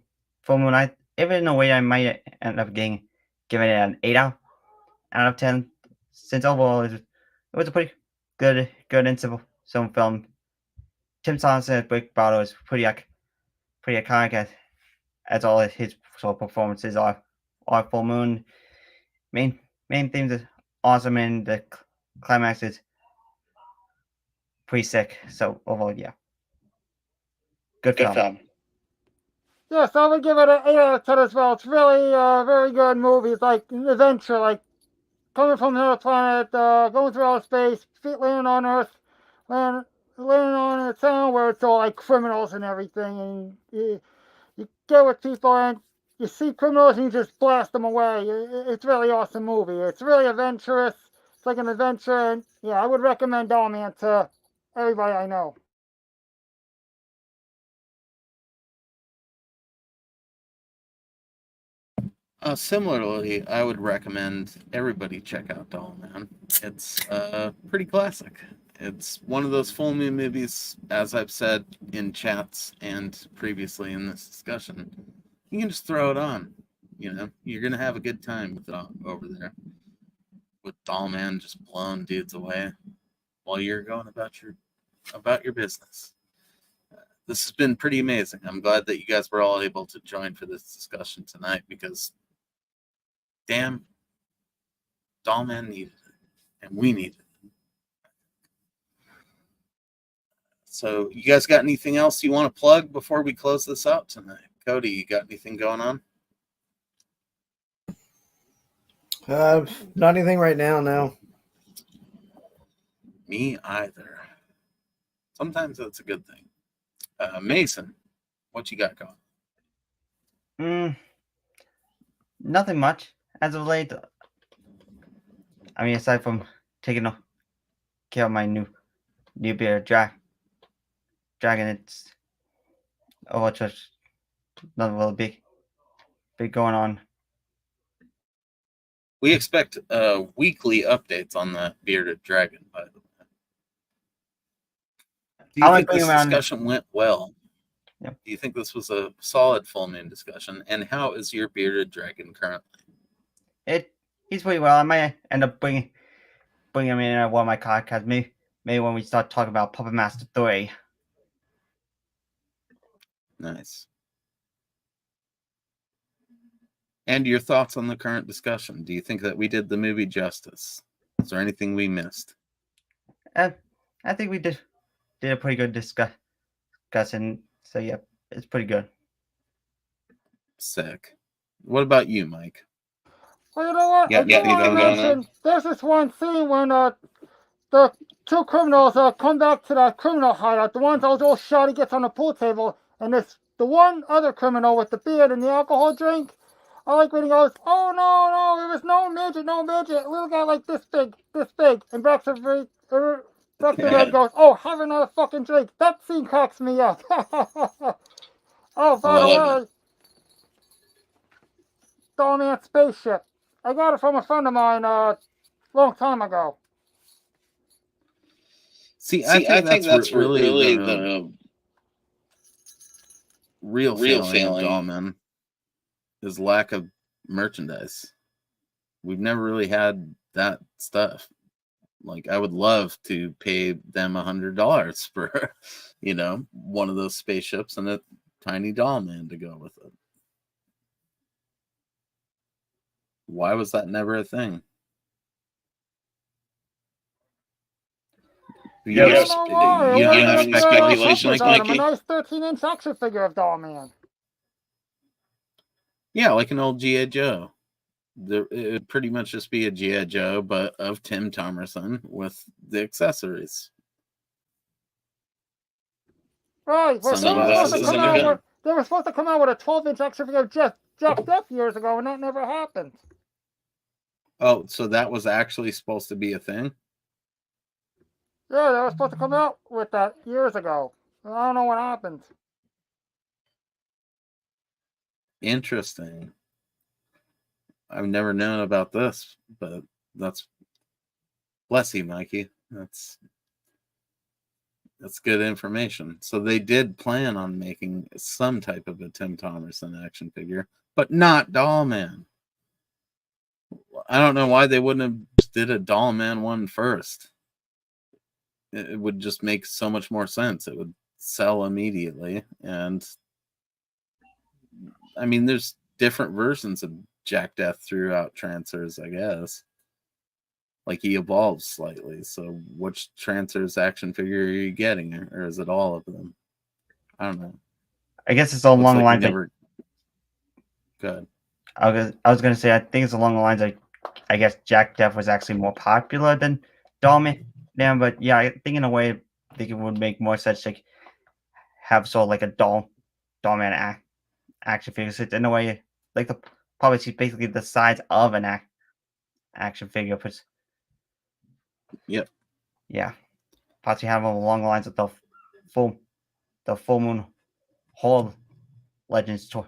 moon. Even in a way, I might end up giving it an 8 out of 10. Since overall it was a pretty good and simple film. Tim Thompson's Brick Bottle is pretty iconic as all of his sort of performances are full moon. Main themes is awesome, and the climax is pretty sick. So overall, yeah, good film. Yes, I would give it an 8 out of 10 as well. It's really very good movie. It's like an adventure, like coming from another planet, going through outer space, landing on Earth, landing on a town where it's all like criminals and everything, and you get with people and you see criminals and you just blast them away. It's really awesome movie. It's really adventurous. It's like an adventure, and yeah, I would recommend Dollman to everybody I know. Similarly, I would recommend everybody check out Dollman. It's pretty classic. It's one of those full moon movies, as I've said in chats and previously in this discussion. You can just throw it on. You know, you're gonna have a good time with over there with Dollman just blowing dudes away while you're going about your business. This has been pretty amazing. I'm glad that you guys were all able to join for this discussion tonight because, damn, Dollman needed it, and we needed it. So, you guys got anything else you want to plug before we close this out tonight? Cody, you got anything going on? Not anything right now, no. Me either. Sometimes that's a good thing. Mason, what you got going? Nothing much as of late. I mean, aside from taking care of my new bearded dragon, it's just nothing really big going on. We expect weekly updates on the bearded dragon, by the way. Do you think this discussion went well? Yeah. Do you think this was a solid full moon discussion? And how is your bearded dragon currently? He's pretty well. I might end up bringing him in at one of my podcasts. Maybe when we start talking about Puppet Master 3. Nice. And your thoughts on the current discussion? Do you think that we did the movie justice? Is there anything we missed? I think we did a pretty good discussion. So yeah, it's pretty good. Sick. What about you, Mike? Well, you know what? I do want to mention there's this one scene when the two criminals come back to that criminal hideout. The one that was all shot, he gets on the pool table, and the one other criminal with the beard and the alcohol drink. I like when he goes, "Oh no, it was no midget, little guy like this big," and Baxter Red goes, "Oh, have another fucking drink." That scene cracks me up. Oh, by the way, Dollman spaceship. I got it from a friend of mine long time ago. See, I think that's really the real failing of Dollman is lack of merchandise. We've never really had that stuff. Like, I would love to pay them $100 for, one of those spaceships and a tiny Dollman to go with it. Why was that never a thing? You have any speculation like that? A nice 13-inch action figure of Dollman. Yeah, like an old G.I. Joe. It would pretty much just be a G.I. Joe, but of Tim Thomerson with the accessories. Right. Well, they were supposed to come out with a 12-inch action figure of Jack Death years ago, and that never happened. Oh, so that was actually supposed to be a thing? Yeah, they were supposed to come out with that years ago. I don't know what happened. Interesting. I've never known about this, but that's bless you, Mikey. That's good information. So they did plan on making some type of a Tim Thomerson action figure, but not Dollman. I don't know why they wouldn't have just did a Dollman one first. It would just make so much more sense. It would sell immediately. And I mean, there's different versions of Jack Death throughout Trancers, I guess. Like, he evolves slightly. So which Trancers action figure are you getting? Or is it all of them? I don't know. I guess it's along the lines of... Good. I was going to say, I think it's along the lines of, I guess Jack Death was actually more popular than Dollman. Yeah, but yeah, I think in a way, I think it would make more sense to have sort of like a Dollman action figure. So in a way, like probably see basically the size of an action figure. Yep. Yeah. Possibly have them along the lines of the full moon whole Legends toy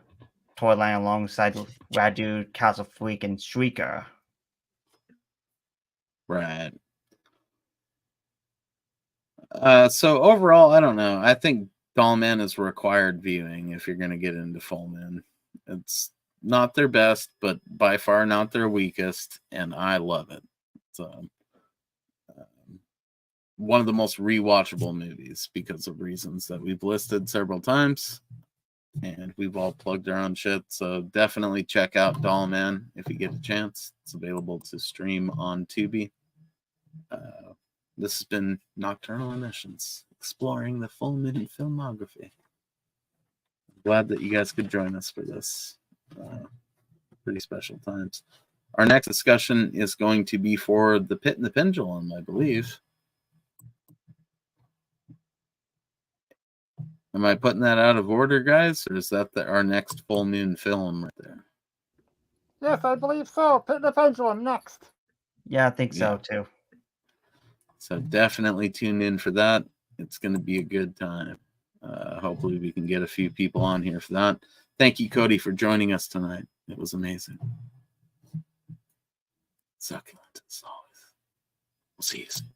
line alongside Radu, Castle Freak, and Shrieker. Right. So overall, I don't know. I think Dollman is required viewing if you're going to get into Full Moon. It's not their best, but by far not their weakest, and I love it. So, one of the most rewatchable movies because of reasons that we've listed several times, and we've all plugged our own shit. So definitely check out Dollman if you get a chance. It's available to stream on Tubi. This has been Nocturnal Emissions, exploring the Full Moon filmography. Glad that you guys could join us for this. Pretty special times. Our next discussion is going to be for The Pit and the Pendulum, I believe. Am I putting that out of order, guys? Or is that our next Full Moon film right there? Yes, I believe so. Pit and the Pendulum next. Yeah, I think so too. So definitely tune in for that. It's going to be a good time. Hopefully we can get a few people on here for that. Thank you, Cody, for joining us tonight. It was amazing. Succulent as always. We'll see you soon.